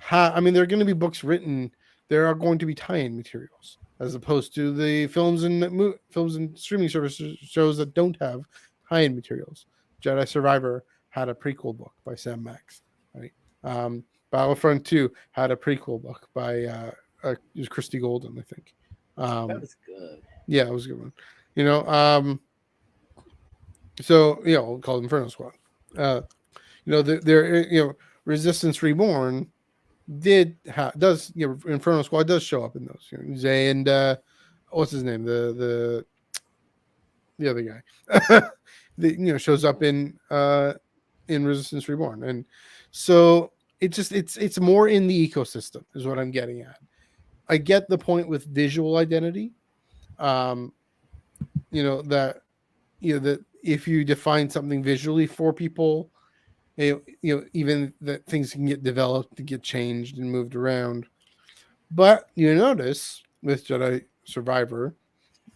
there are going to be books written. There are going to be tie-in materials as opposed to the films and streaming services shows that don't have tie-in materials. Jedi Survivor had a prequel book by Sam Max, right? Battlefront 2 had a prequel book by it was Christy Golden, I think. That Um, was good. yeah, it was a good one. You know, so we'll call it Inferno Squad. Uh, Resistance Reborn does Inferno Squad does show up in those. Zay and what's his name, the other guy, shows up in Resistance Reborn, and so it's more in the ecosystem is what I'm getting at. I get the point with visual identity, um, that that if you define something visually for people, even that things can get developed and get changed and moved around. But you notice with Jedi Survivor,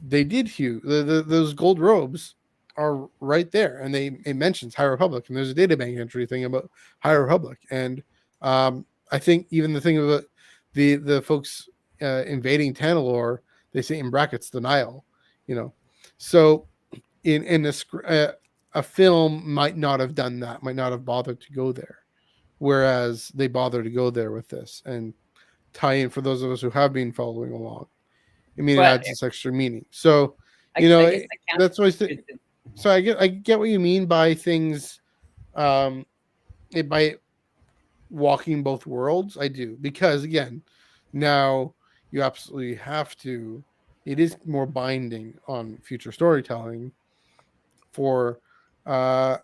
they did hue those gold robes are right there, and it mentions High Republic, and there's a databank entry thing about High Republic, and I think even the thing about the folks invading Tanalor, they say in brackets the Nile, so in a film might not have done that, might not have bothered to go there, whereas they bother to go there with this and tie in for those of us who have been following along. I mean, it But adds this extra meaning. So, You know, I guess that counts. that's what I say. So I get what you mean by things, um, by walking both worlds. I do, because again, now you absolutely have to. It is more binding on future storytelling for, uh,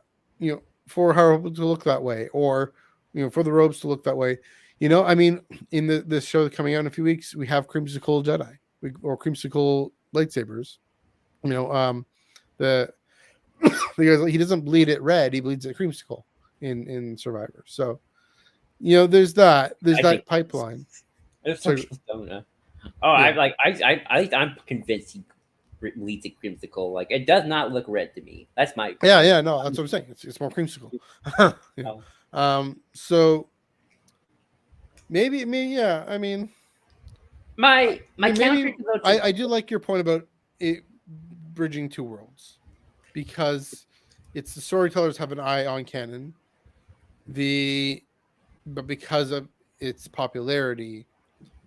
for Harold to look that way, or for the robes to look that way. I mean, in this show coming out in a few weeks, we have creamsicle Jedi, or creamsicle lightsabers. You know, the because he doesn't bleed it red, he bleeds it creamsicle in Survivor. So there's that. There's I think that pipeline. it's So like Persona. Oh, yeah, I'm convinced he leads a creamsicle. Like it does not look red to me. That's my yeah, opinion. yeah. No, that's what I'm saying. It's more creamsicle. Yeah. Oh. So maybe yeah. I mean, My maybe counter to those I do like your point about it bridging two worlds, because it's the storytellers have an eye on canon, the but because of its popularity,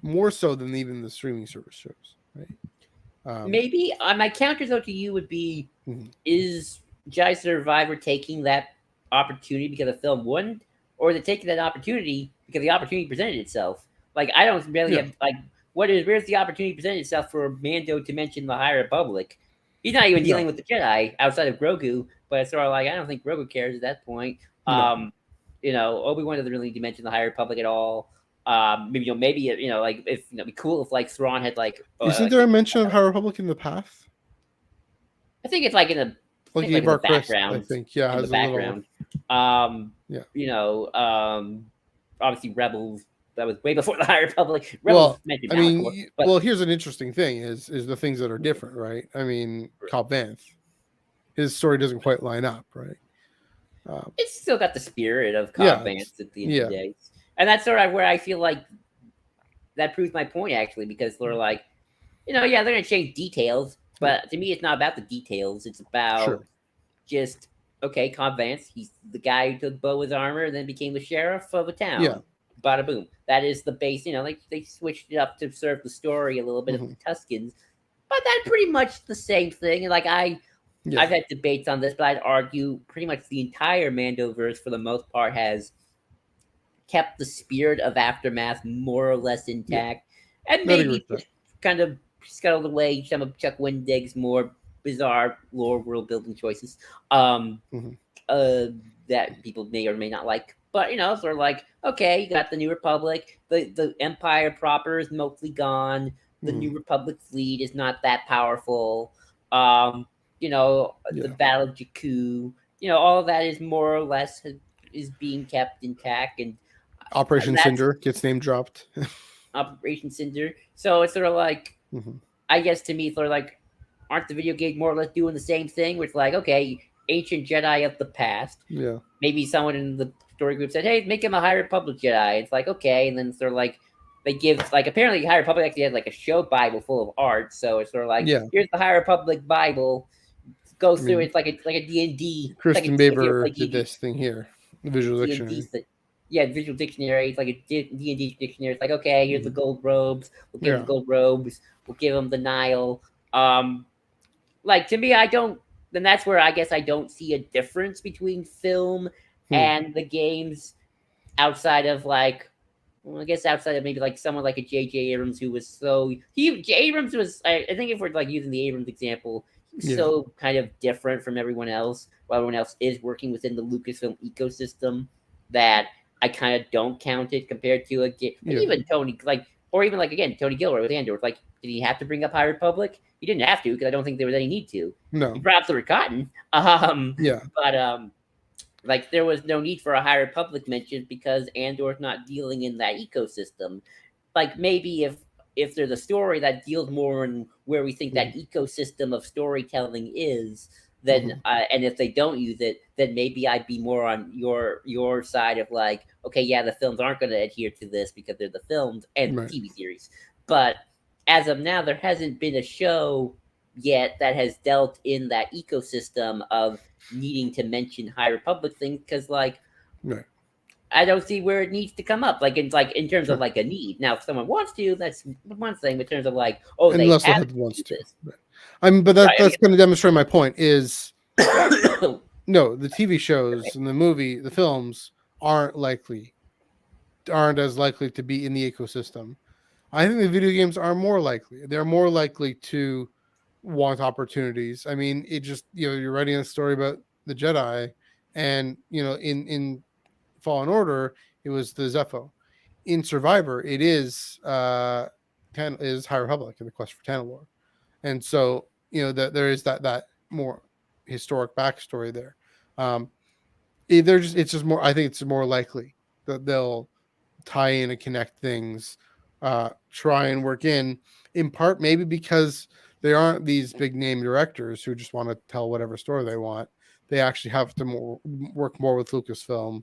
more so than even the streaming service shows, right? maybe my counter though to you would be Mhm. is Jedi Survivor taking that opportunity because the film wouldn't, or is it taking that opportunity because the opportunity presented itself? Like I don't really Yeah, have like where's the opportunity presented itself for Mando to mention the High Republic? He's not even dealing no, with the Jedi outside of Grogu, but it's sort of like I don't think Grogu cares at that point. no. Obi-Wan doesn't really mention the High Republic at all. Maybe like if it'd be cool if like Thrawn had Isn't there a mention of High Republic in the past? I think it's like in the Like like in the Avar Chris, I background. think. Yeah, In the has a little. background. Um, Yeah. you know, um, Obviously Rebels. That was way before the High Republic. Rebels Well, mentioned I mean, Malachor, but here's an interesting thing: is the things that are different, right? I mean, Cobb Vanth, his story doesn't quite line up, right? it's still got the spirit of Cobb Yeah, Vanth at the end of yeah, the day, and that's sort of where I feel like that proves my point actually because they're like, yeah, they're gonna change details, yeah, but to me, it's not about the details. It's about sure, just okay, Cobb Vanth. He's the guy who took Boa's armor and then became the sheriff of a yeah, town. Bada boom. That is the base. Like they switched it up to serve the story a little bit of hmm the Tuscans, but that's pretty much the same thing. And like yeah, I've had debates on this, but I'd argue pretty much the entire Mandoverse for the most part has kept the spirit of Aftermath more or less yeah. intact, and I'd agree maybe with that. just kind of scuttled away some of Chuck Wendig's more bizarre lore world building choices. Um, Hmm. uh, that people may or may not like. But sort of like, okay, you got the New Republic, the Empire proper is mostly gone. The Hmm. New Republic fleet is not that powerful. The Yeah. Battle of Jakku, all of that is more or less is being kept intact, and Operation that's Cinder gets name dropped. Operation Cinder. So it's sort of like, Hmm. I guess to me, it's sort of like, aren't the video games more or less doing the same thing? Where it's like, okay, ancient Jedi of the past, Yeah. maybe someone in the story group said, "Hey, make him a High Republic Jedi." It's like okay, and then they're like, they give like apparently High Republic actually has like a show Bible full of art, so it's sort of like Yeah. here's the High Republic Bible. Go I through it. mean, It's like a D&D. It's like Kristen if Baber like did this thing here, the visual D&D. dictionary. Yeah, visual dictionary. It's like a D&D dictionary. It's like okay, here's the Hmm. gold robes. We'll give him the Yeah. gold robes. We'll give him the Nile. Like to me, I don't. Then that's where I guess I don't see a difference between film Hmm. and the games outside of like, well, I guess outside of maybe like someone like a J.J. Abrams who was Abrams was I think if we're like using the Abrams example, he was Yeah. so kind of different from everyone else. While everyone else is working within the Lucasfilm ecosystem, that I kind of don't count it compared to like Yeah. even Tony like or even like again Tony Gilroy with Andor. Like, did he have to bring up High Republic? He didn't have to because I don't think there was any need to. He No. brought up the Cotton, Yeah. but like there was no need for a High Republic mention because Andor's not dealing in that ecosystem. Like maybe if there's a story that deals more in where we think Hmm. that ecosystem of storytelling is, Hmm. then and if they don't use it, then maybe I'd be more on your side of like, okay, yeah, the films aren't going to adhere to this because they're the films and Right. TV series. But as of now, there hasn't been a show yet that has dealt in that ecosystem of needing to mention High Republic things because like Right. I don't see where it needs to come up like in terms of Sure. like a need. Now if someone wants to, that's one thing, but in terms of like, oh, they Unless the have head to wants do to. this. Right. I mean, but that's Right. going to demonstrate my point. Is I no, the TV shows and the films aren't as likely to be in the ecosystem. I think the video games are more likely. They're more likely to want opportunities. I mean, it just you're writing a story about the Jedi, and in Fallen Order it was the Zepho. In Survivor, it is High Republic in the quest for Tanalorr, and so that there is that more historic backstory there. Um, it's just more. I think it's more likely that they'll tie in and connect things, try and work in part maybe because they aren't these big name directors who just want to tell whatever story they want. They actually have to work more with Lucasfilm.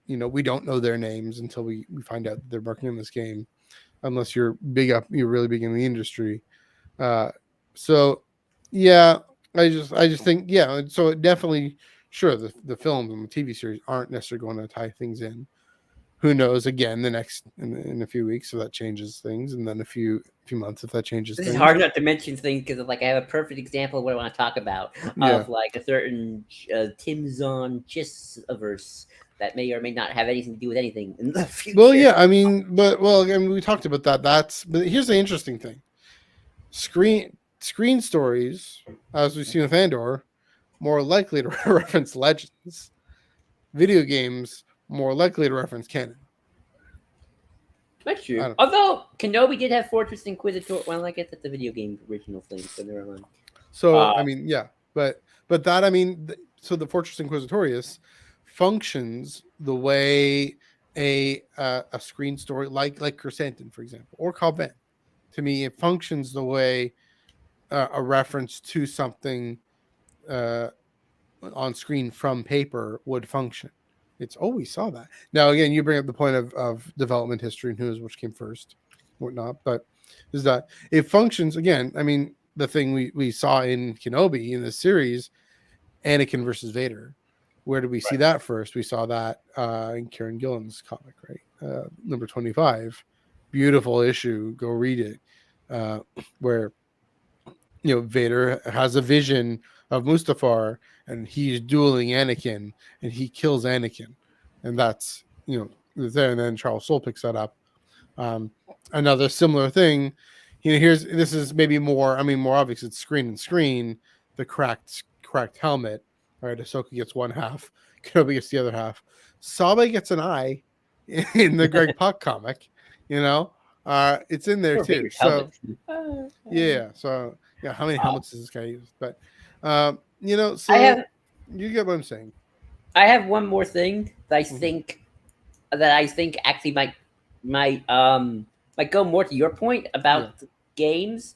We don't know their names until we find out that they're working in this game, unless you're really big in the industry. So yeah, I just think, yeah, so it definitely, sure, the films and the TV series aren't necessarily going to tie things in. Who knows? Again, in a few weeks, if that changes things, and then a few months if that changes This things. is hard not to mention things because like I have a perfect example of what I want to talk about of like a certain Tim Zahn Chiss-averse that may or may not have anything to do with anything in the future. Well, yeah, I mean, we talked about that. But here's the interesting thing: screen stories, as we've seen with Andor, more likely to reference Legends. Video games more likely to reference canon. That's true. Although Kenobi did have Fortress Inquisitor. Well, I guess that's the video game original thing, so never mind. So I mean, yeah, but that, I mean, so the Fortress Inquisitorius functions the way a screen story like Chrysanthemum, for example, or Calvin. To me, it functions the way a reference to something on screen from paper would function. It's always saw that. Now, again, you bring up the point of development history and who knows which came first, whatnot. But is that it functions again? I mean, the thing we saw in Kenobi in the series, Anakin versus Vader. Where did we see that first? We saw that in Kieran Gillen's comic, right? Number 25. Beautiful issue. Go read it. Where Vader has a vision of Mustafar, and he's dueling Anakin, and he kills Anakin, and that's there. And then Charles Soule picks that up. Another similar thing, this is maybe more. I mean, more obvious. It's screen. The cracked helmet. Right, Ahsoka gets one half, Kenobi gets the other half. Sabe gets an eye in the Greg Pak comic. It's in there too. So yeah. So yeah, how many helmets does this guy use? But so you get what I'm saying. I have one more thing that I think actually might go more to your point about games,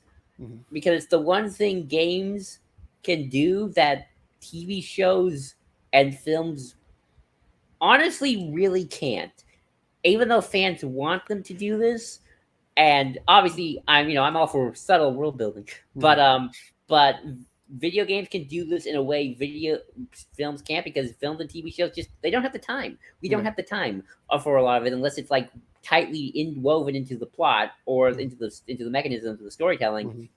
because it's the one thing games can do that TV shows and films honestly really can't. Even though fans want them to do this, and obviously I'm all for subtle world building, but video games can do this in a way video films can't, because films and TV shows they don't have the time. We don't have the time for a lot of it unless it's like tightly woven into the plot or into the mechanisms of the storytelling.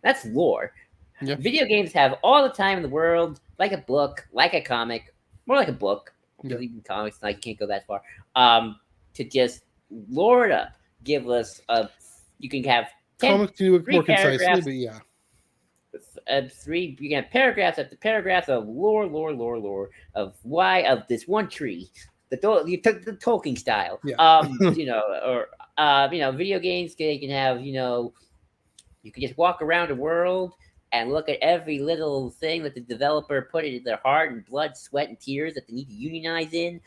That's lore. Yeah. Video games have all the time in the world, like a book, like a comic, more like a book. Because even comics, I can't go that far. To just lore it up, give us you can have 10, comics do it more concisely, but yeah. You can have paragraphs after paragraphs of lore of why of this one tree. You took the Tolkien style. Yeah. Video games they can have you can just walk around the world and look at every little thing that the developer put into their heart and blood, sweat, and tears that they need to unionize in.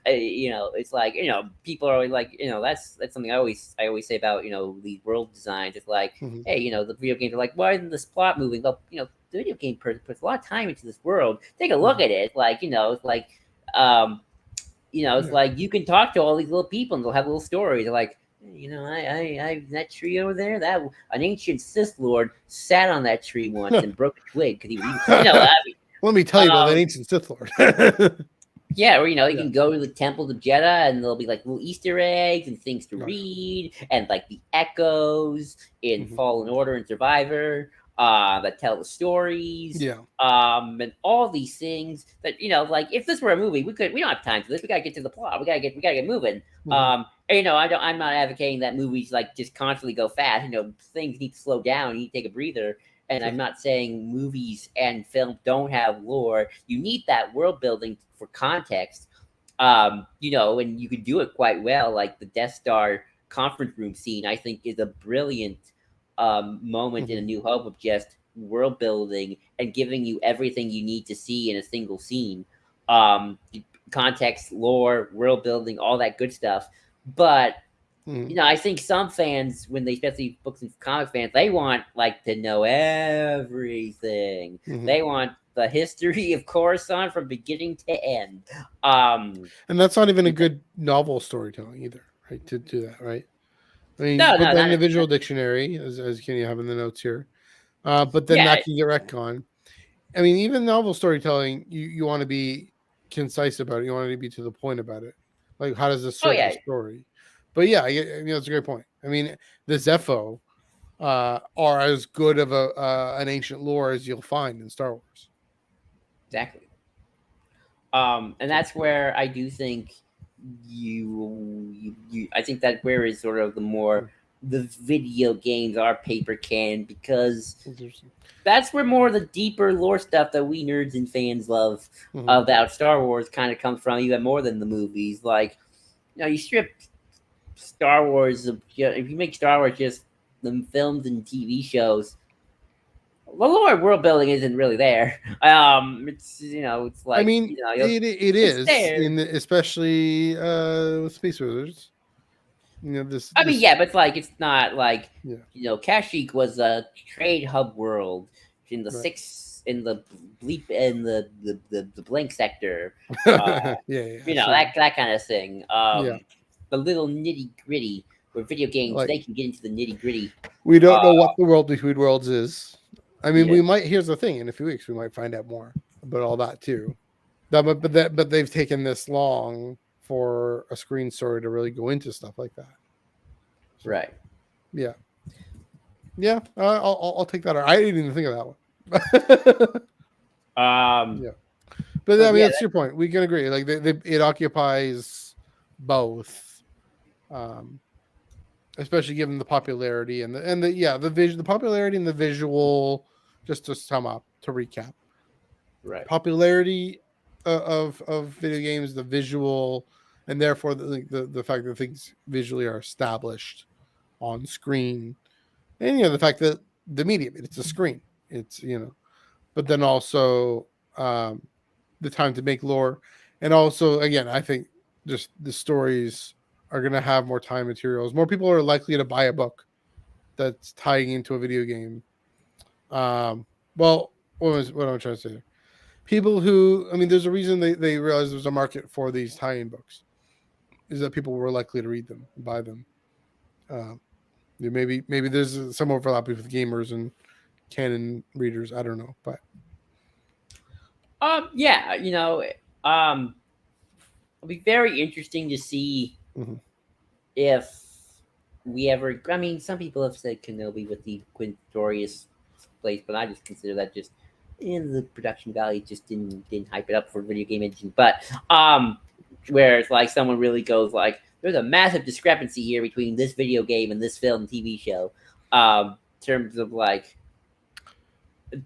It's like people are like that's something I always say about these world designs. It's like, hey, the video games are like, why isn't this plot moving? Well, the video game puts a lot of time into this world. Take a look at it. Like it's like it's like you can talk to all these little people and they'll have little stories. They're like, I that tree over there, that an ancient Sith Lord sat on that tree once and broke a twig because he was let me tell you about that ancient Sith Lord. Yeah, or you Yeah. can go to the temples of Jeddah, and there'll be like little Easter eggs and things to Oh, read, and like the echoes in yeah. Fallen Order and Survivor, that tell the stories, Yeah. and all these things that like if this were a movie, we don't have time for this. We gotta get to the plot. We gotta get moving. Hmm. And, I'm not advocating that movies like just constantly go fast. Things need to slow down. You need to take a breather. And I'm Sure. not saying movies and film don't have lore. You need that world building for context. And you can do it quite well. Like the Death Star conference room scene, I think is a brilliant moment in A Hmm. New Hope of just world building and giving you everything you need to see in a single scene. Um, Context, lore, world building, all that good stuff. But Hmm. I think some fans, when they, especially books and comic fans, they want like to know everything. Hmm. They want the history of Coruscant from beginning to end. Um, And that's not even a good novel storytelling either, right? To do that, right? I mean, you no, put no, that in not a visual dictionary, as can you have in the notes here. But then yeah. that can get retconned. I mean, even novel storytelling, you want to be concise about it. You want to be to the point about it. Like, how does this Oh serve the yeah, story? But yeah, that's a great point. I mean, the Zepho are as good of an ancient lore as you'll find in Star Wars. exactly. And So, that's where I do think I think that where is sort of the more the video games are paper can, because interesting. that's where more of the deeper lore stuff that we nerds and fans love Mhm. about Star Wars kind of comes from, even more than the movies. Like, you strip Star Wars of, if you make Star Wars just the films and TV shows, the lore world building isn't really there. It's it's I like mean, it it's is there. in especially with Space Wizards. I mean, This yeah, but it's not like yeah, Kashyyyk was a trade hub world in the right. six in the bleep in the blink sector. Uh, Yeah, yeah, absolutely. that kind of thing. Yeah, The little nitty gritty where video games like they can get into the nitty gritty. we don't Uh, know what the world between worlds is. I mean, yeah, we might. Here's the thing: in a few weeks, we might find out more about all that too. But they've taken this long for a screen story to really go into stuff like that. So right. yeah, yeah, I'll take that. I didn't even think of that one. Um, Yeah, but I but mean, yeah, that's your point. We can agree. Like it occupies both, um, especially given the popularity and the yeah the popularity and the visual. Just to sum up, to recap, right, popularity of video games, the visual, and therefore the fact that things visually are established on screen, and the fact that the medium, it's a screen, it's but then also um, the time to make lore, and also again, I think just the stories are going to have more time materials. More people are likely to buy a book that's tying into a video game. Um, well, what am I trying to say? People who, I mean, there's a reason they realized there's a market for these tie-in books, is that people were likely to read them, buy them. Um, maybe there's some overlap with gamers and Canon readers. I don't know, but yeah, it'll be very interesting to see mhm. if we ever. I mean, some people have said Kenobi with the Quintorius place, but I just consider that just in the production value just didn't hype it up for video game engine. But where it's like someone really goes like, there's a massive discrepancy here between this video game and this film TV show, in terms of like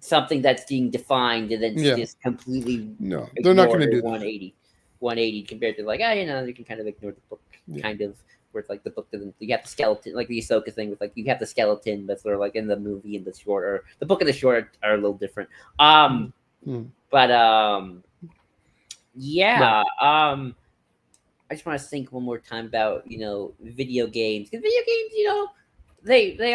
something that's being defined and then it's Yeah, just completely no, they're not going ignored to or do that. 180 compared to like, you can kind of ignore the book, Yeah, kind of, where it's like the book doesn't, you have the skeleton, like the Ahsoka thing with like you have the skeleton, but sort of like in the movie and the short, or the book and the short are a little different. mm-hmm. But Right. yeah, I just want to think one more time about video games, because video games, they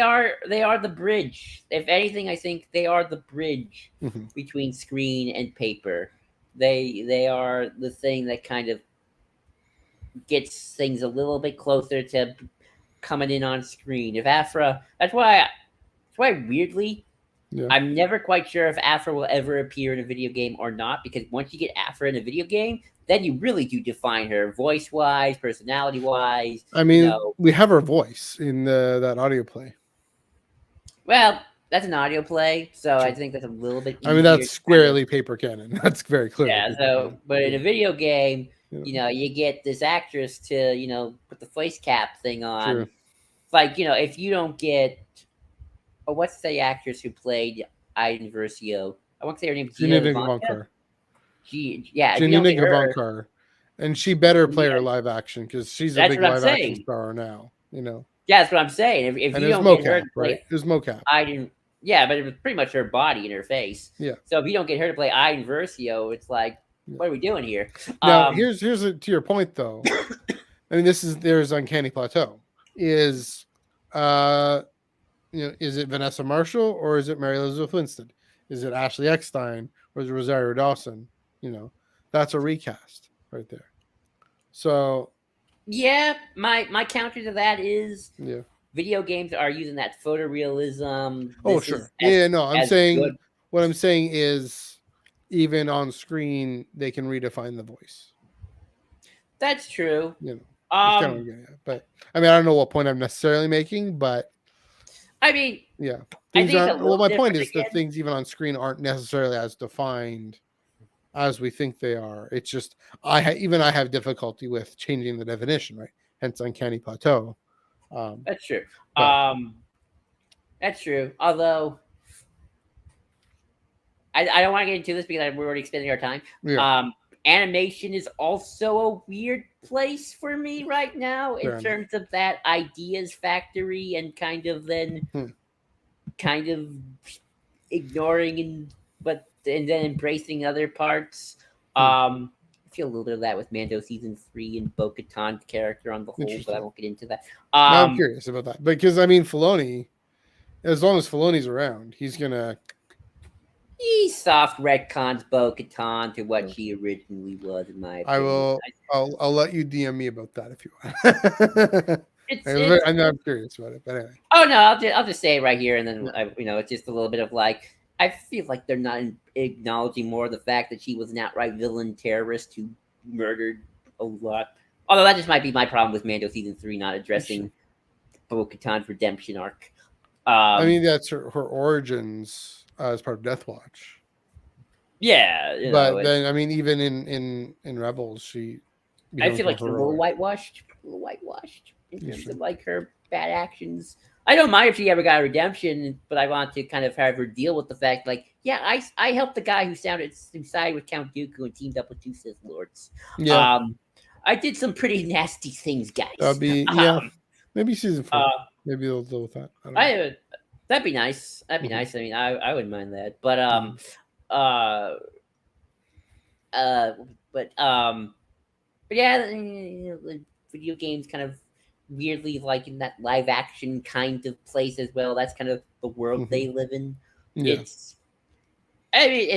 are the bridge. If anything, I think they are the bridge Mm-hmm. between screen and paper. They are the thing that kind of gets things a little bit closer to coming in on screen. If Afra, that's why weirdly Yeah. I'm never quite sure if Afra will ever appear in a video game or not, because once you get Afra in a video game, then you really do define her voice wise, personality wise. I mean, we have her voice in that audio play. Well, that's an audio play, so True. I think that's a little bit I mean, easier. that's squarely paper canon. That's very clearly Yeah. paper So, canon. but in a video game, Yeah. you get this actress to put the face cap thing on. True. It's like if you don't get, oh, what's the actress who played Iden Versio? I want to say her name's Gina Janina Ivanka. Gavankar. Yeah, if you don't Janina get her, Gavankar. And she better play yeah, her live action because she's a that's big what I'm live action saying. star now. Yeah, that's what I'm saying. If And you it was don't get her mocap, to right? play It was mocap. Iden, yeah, but it was pretty much her body and her face. Yeah. So if you don't get her to play Iden Versio, it's like, what are we doing here? Now, here's to your point though. I mean, there's Uncanny Plateau. Is is it Vanessa Marshall or is it Mary Elizabeth Winstead? Is it Ashley Eckstein or is it Rosario Dawson? That's a recast right there. So yeah, my counter to that is yeah. video games are using that photorealism. Oh sure. No, I'm saying what I'm saying is even on screen they can redefine the voice. That's true. It's kind of, but I mean I don't know what point I'm necessarily making, but I mean, yeah. Things aren't well my point is again. that things even on screen aren't necessarily as defined as we think they are. It's just I have difficulty with changing the definition, right? Hence Uncanny Plateau. That's true. That's true. Although I don't want to get into this because we're already spending our time. Yeah. Animation is also a weird place for me right now in terms of that ideas factory and kind of ignoring and then embracing other parts. I feel a little bit of that with Mando season 3 and Bo-Katan's character on the whole, but I won't get into that. I'm curious about that because I mean Filoni, as long as Filoni's around, he's gonna. He soft retcons Bo-Katan to what she originally was, in my opinion. I will. I'll let you DM me about that if you want. I'm curious about it, but anyway. Oh no, I'll just say it right here, and then it's just a little bit of like I feel like they're not acknowledging more the fact that she was an outright villain terrorist who murdered a lot. Although that just might be my problem with Mando season 3 not addressing Bo-Katan's redemption arc. I mean, that's her origins as part of Death Watch. Yeah, but then I mean, even in Rebels, I feel like she's a little whitewashed in terms of like her bad actions. I don't mind if she ever got a redemption, but I want to kind of have her deal with the fact, like, yeah, I helped the guy who sided with Count Dooku and teamed up with 2 Sith Lords. Yeah, I did some pretty nasty things, guys. That'd be maybe season 4. Maybe they'll deal with that. That'd be nice. That'd be nice. I mean, I wouldn't mind that. But yeah, video games kind of weirdly like in that live action kind of place as well. That's kind of the world they live in. Yeah. I mean,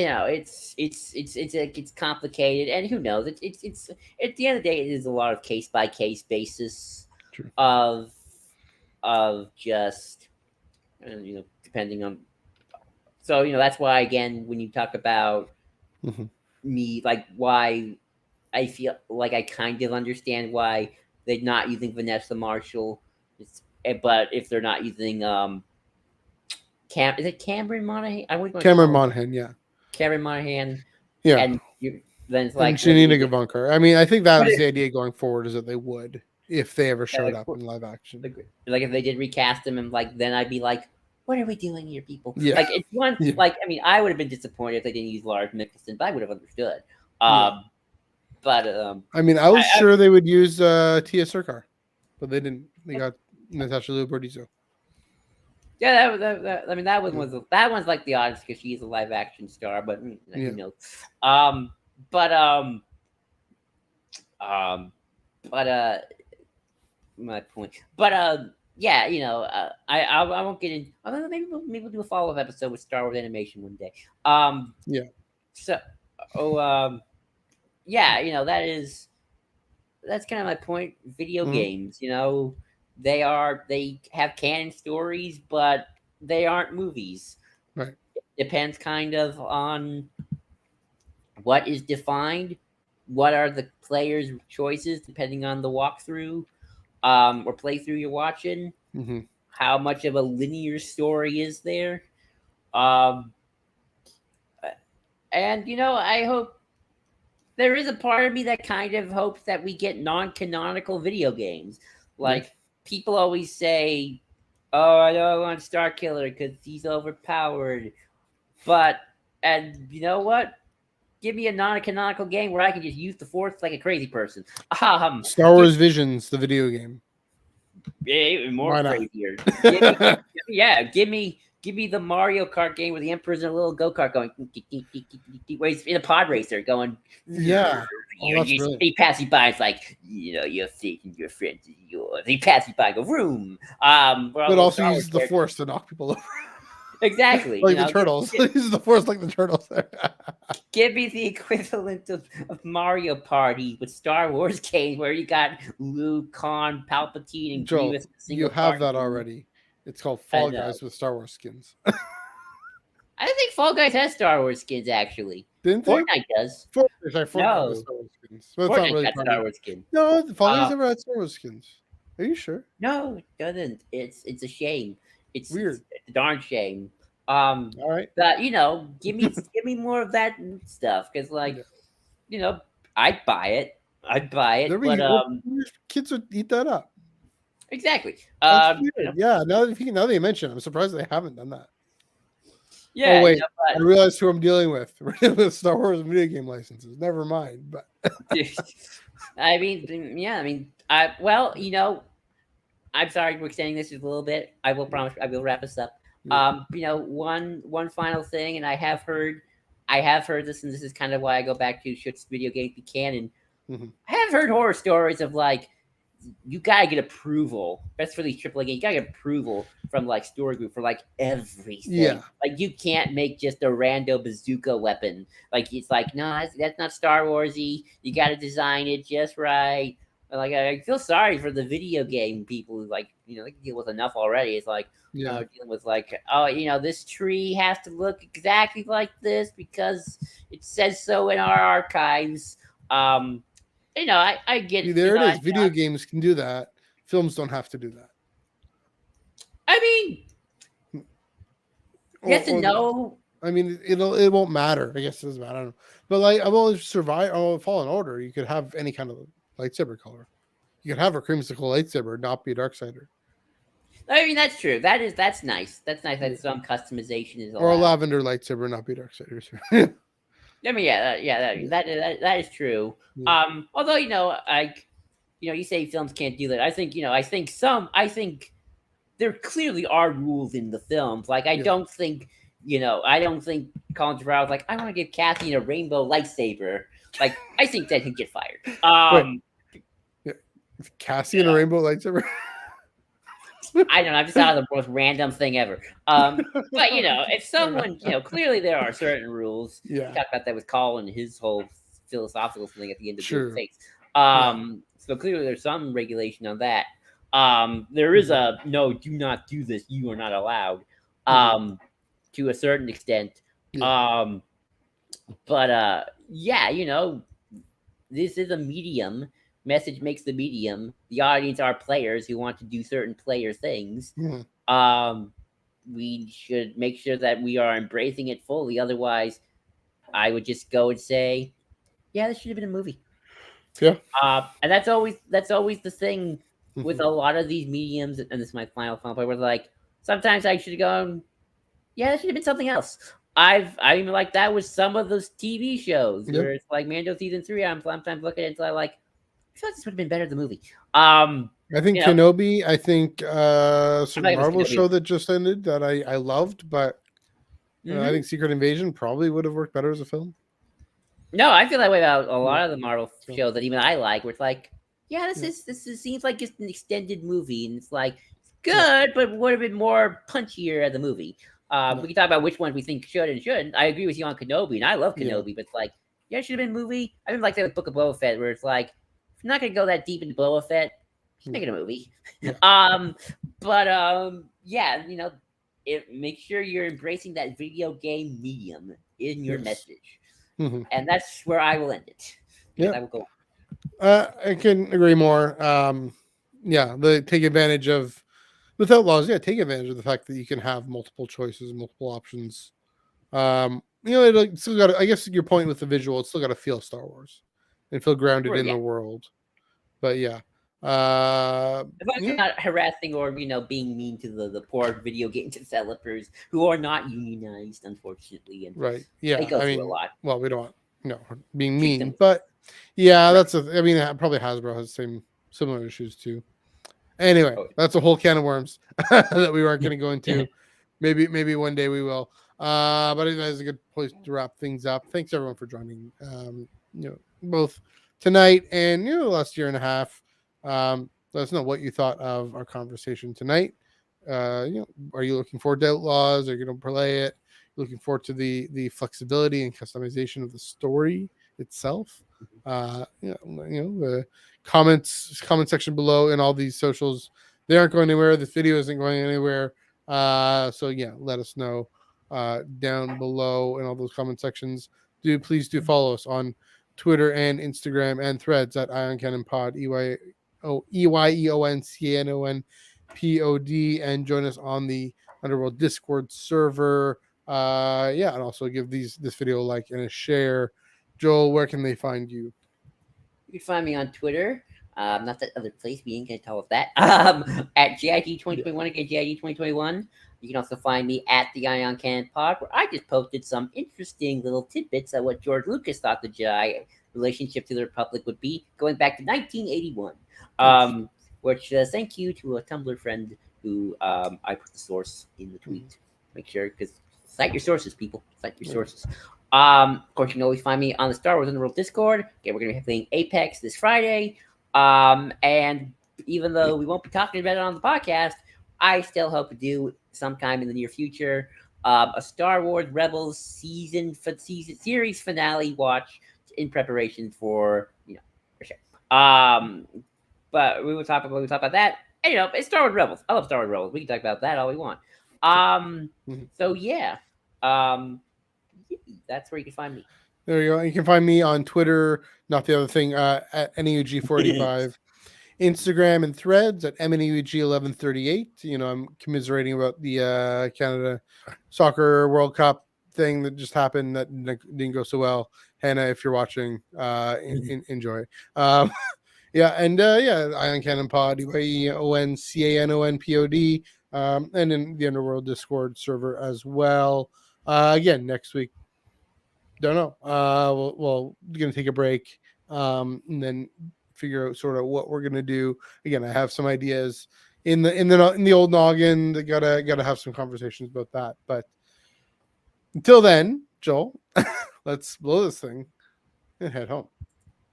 it's complicated, and who knows? It's at the end of the day, it is a lot of case by case basis. True. of just depending on. So that's why again when you talk about me, like why I feel like I kind of understand why they're not using Vanessa Marshall, but if they're not using is it Cameron Monaghan? Cameron Monaghan, yeah. Cameron Monaghan, yeah. And then it's like Janina Gavankar. I mean, I think that was the idea going forward, is that they would if they ever showed up in live action. Like if they did recast him, and like then I'd be like, what are we doing here, people? Yeah. Like it's one. Yeah. Like I mean, I would have been disappointed if they didn't use Lars Mikkelsen, but I would have understood. But I mean, I was sure they would use Tia Sircar, but they didn't. They got Natasha Liu Bordizzo. Yeah, that one's like the oddest because she's a live action star, but who knows? My point. But yeah, I won't get in. Maybe we'll do a follow-up episode with Star Wars animation one day. Yeah. So, yeah, that's kind of my point. Video games, they have canon stories, but they aren't movies. Right. It depends kind of on what is defined what are the players' choices depending on the walkthrough or playthrough you're watching. Mm-hmm. How much of a linear story is there? Um, and I hope there is a part of me that kind of hopes that we get non-canonical video games. Yeah. Like people always say, "Oh, I don't want Star Killer because he's overpowered." But and you know what? Give me a non-canonical game where I can just use the Force like a crazy person. Star Give, Wars Visions, the video game. even more Why not? crazier. Give me, yeah, give me the Mario Kart game where the Emperor's in a little go kart going, where he's in a pod racer going. Yeah. Oh, that's brilliant. He passes you by. It's like your fate and your friends is yours. He passes you by, go room. But also uses the Force to knock people over. Exactly. Like the turtles. Uses the Force like the turtles. Give me the equivalent of Mario Party with Star Wars games where you got Luke, Han, Palpatine, and Joel, Grievous. you have that already. It's called Fall Guys with Star Wars skins. I don't think Fall Guys has Star Wars skins, actually. Didn't they? Fortnite does. Fortnite has No. Star Wars skins. But it's not really Fortnite has Star Wars skins. No, Fall Guys never had Star Wars skins. Are you sure? No, it doesn't. It's a shame. It's weird. It's a darn shame. All right. But give me more of that stuff because, like, I'd buy it. But kids would eat that up. Exactly. Yeah. Now that you mention it, I'm surprised they haven't done that. Yeah. Oh wait, I realized who I'm dealing with. With Star Wars video game licenses. Never mind. But I mean, I'm sorry we're extending this just a little bit. I will promise I will wrap this up. One final thing, and I have heard this, and this is kind of why I go back to should video games be canon. Mm-hmm. I have heard horror stories of like you gotta get approval. That's for these AAA games. You gotta get approval from like Story Group for like everything. Yeah. Like you can't make just a rando bazooka weapon. Like it's like no, that's not Star Warsy. You gotta design it just right. Like I feel sorry for the video game people who like they can deal with enough already. It's like dealing with like this tree has to look exactly like this because it says so in our archives. I get there it is. Video games can do that. Films don't have to do that. I mean, yes and no. I mean, it won't matter. I guess it doesn't matter. I don't know. But like, I've always survived. Fallen Order. You could have any kind of lightsaber color. You could have a creamsicle lightsaber, not be a Darksider. I mean, that's true. That's nice. That's nice that some customization is allowed. Or a lavender lightsaber, not be Darksider. I mean, that is true. Yeah. Although you say films can't do that. I think there clearly are rules in the films. Like I don't think Colin Trevorrow was like, I want to give Cassian a rainbow lightsaber. Like I think that he'd get fired. Cassian a rainbow lightsaber. I don't know. I just thought of the most random thing ever. But if someone, clearly there are certain rules. Yeah. We talked about that with Colin, his whole philosophical thing at the end of the face. So clearly there's some regulation on that. There is a no, do not do this. You are not allowed. To a certain extent. Yeah. This is a medium. Message makes the medium. The audience are players who want to do certain player things. Mm-hmm. We should make sure that we are embracing it fully. Otherwise, I would just go and say, "Yeah, this should have been a movie." Yeah. And that's always the thing with a lot of these mediums. And this is my final point. Where like sometimes I should have gone, "Yeah, this should have been something else." I even like that with some of those TV shows where it's like Mando season 3. I'm sometimes looking at it until I feel like this would have been better than the movie. I think Kenobi. I think certain Marvel show that just ended that I loved, but I think Secret Invasion probably would have worked better as a film. No, I feel that way about a lot of the Marvel shows that even I like. Where it's like, this seems like it's an extended movie, and it's like it's good, but would have been more punchier as a movie. We can talk about which ones we think should and shouldn't. I agree with you on Kenobi, and I love Kenobi, but it's like, it should have been a movie. I didn't like that with Book of Boba Fett, where it's like, if you're not gonna go that deep into Boba Fett, just make it a movie. Make sure you're embracing that video game medium in your message, and that's where I will end it. Yes, Yeah. I will go. I can agree more. Yeah, the take advantage of with Outlaws. Yeah, take advantage of the fact that you can have multiple choices, multiple options. It like, still got. I guess your point with the visual, it's still got to feel Star Wars and feel grounded Right, in yeah. the world. But yeah, As long as you're not harassing or being mean to the poor video game developers who are not unionized, unfortunately, and right. they Yeah, go I through a mean, lot. well, we don't want being Treat them mean, but yeah, right. that's a. I mean, probably Hasbro has the same similar issues too. Anyway, Oh, that's a whole can of worms that we weren't going to go into. Maybe one day we will. But it is a good place to wrap things up. Thanks everyone for joining. Both tonight and the last year and a half. Let us know what you thought of our conversation tonight. Are you looking forward to Outlaws? Are you going to play it? Looking forward to the flexibility and customization of the story itself. The comment section below and all these socials, they aren't going anywhere. This video isn't going anywhere. So yeah, let us know down below in all those comment sections. Please do follow us on Twitter and Instagram and Threads at Ion Cannon Pod, EYEONCANON and join us on the Underworld Discord server. And also give this video a like and a share. Joel, where can they find you? You can find me on Twitter. Not that other place. We ain't gonna tell us that. At GIG2021 again, GIG2021. You can also find me at the Ion Cannon Pod, where I just posted some interesting little tidbits of what George Lucas thought the Jedi relationship to the Republic would be, going back to 1981. Which thank you to a Tumblr friend who I put the source in the tweet. Make sure, because cite your sources, people. Cite your sources. Of course, you can always find me on the Star Wars Underworld Discord. Okay, we're going to be playing Apex this Friday. And even though we won't be talking about it on the podcast, I still hope to do sometime in the near future a Star Wars Rebels series finale watch in preparation for sure. But we will talk about that. And, it's Star Wars Rebels. I love Star Wars Rebels. We can talk about that all we want. So yeah. That's where you can find me. There you go. You can find me on Twitter, not the other thing, at NEUG485. Instagram and Threads at MNEUG1138. I'm commiserating about the Canada Soccer World Cup thing that just happened that didn't go so well. Hannah, if you're watching, enjoy. Ion Cannon Pod, EYEONCANONPOD, and in the Underworld Discord server as well. Again, next week, don't know. We're gonna take a break, and then figure out sort of what we're gonna do. Again, I have some ideas in the old noggin. Gotta have some conversations about that. But until then, Joel, let's blow this thing and head home.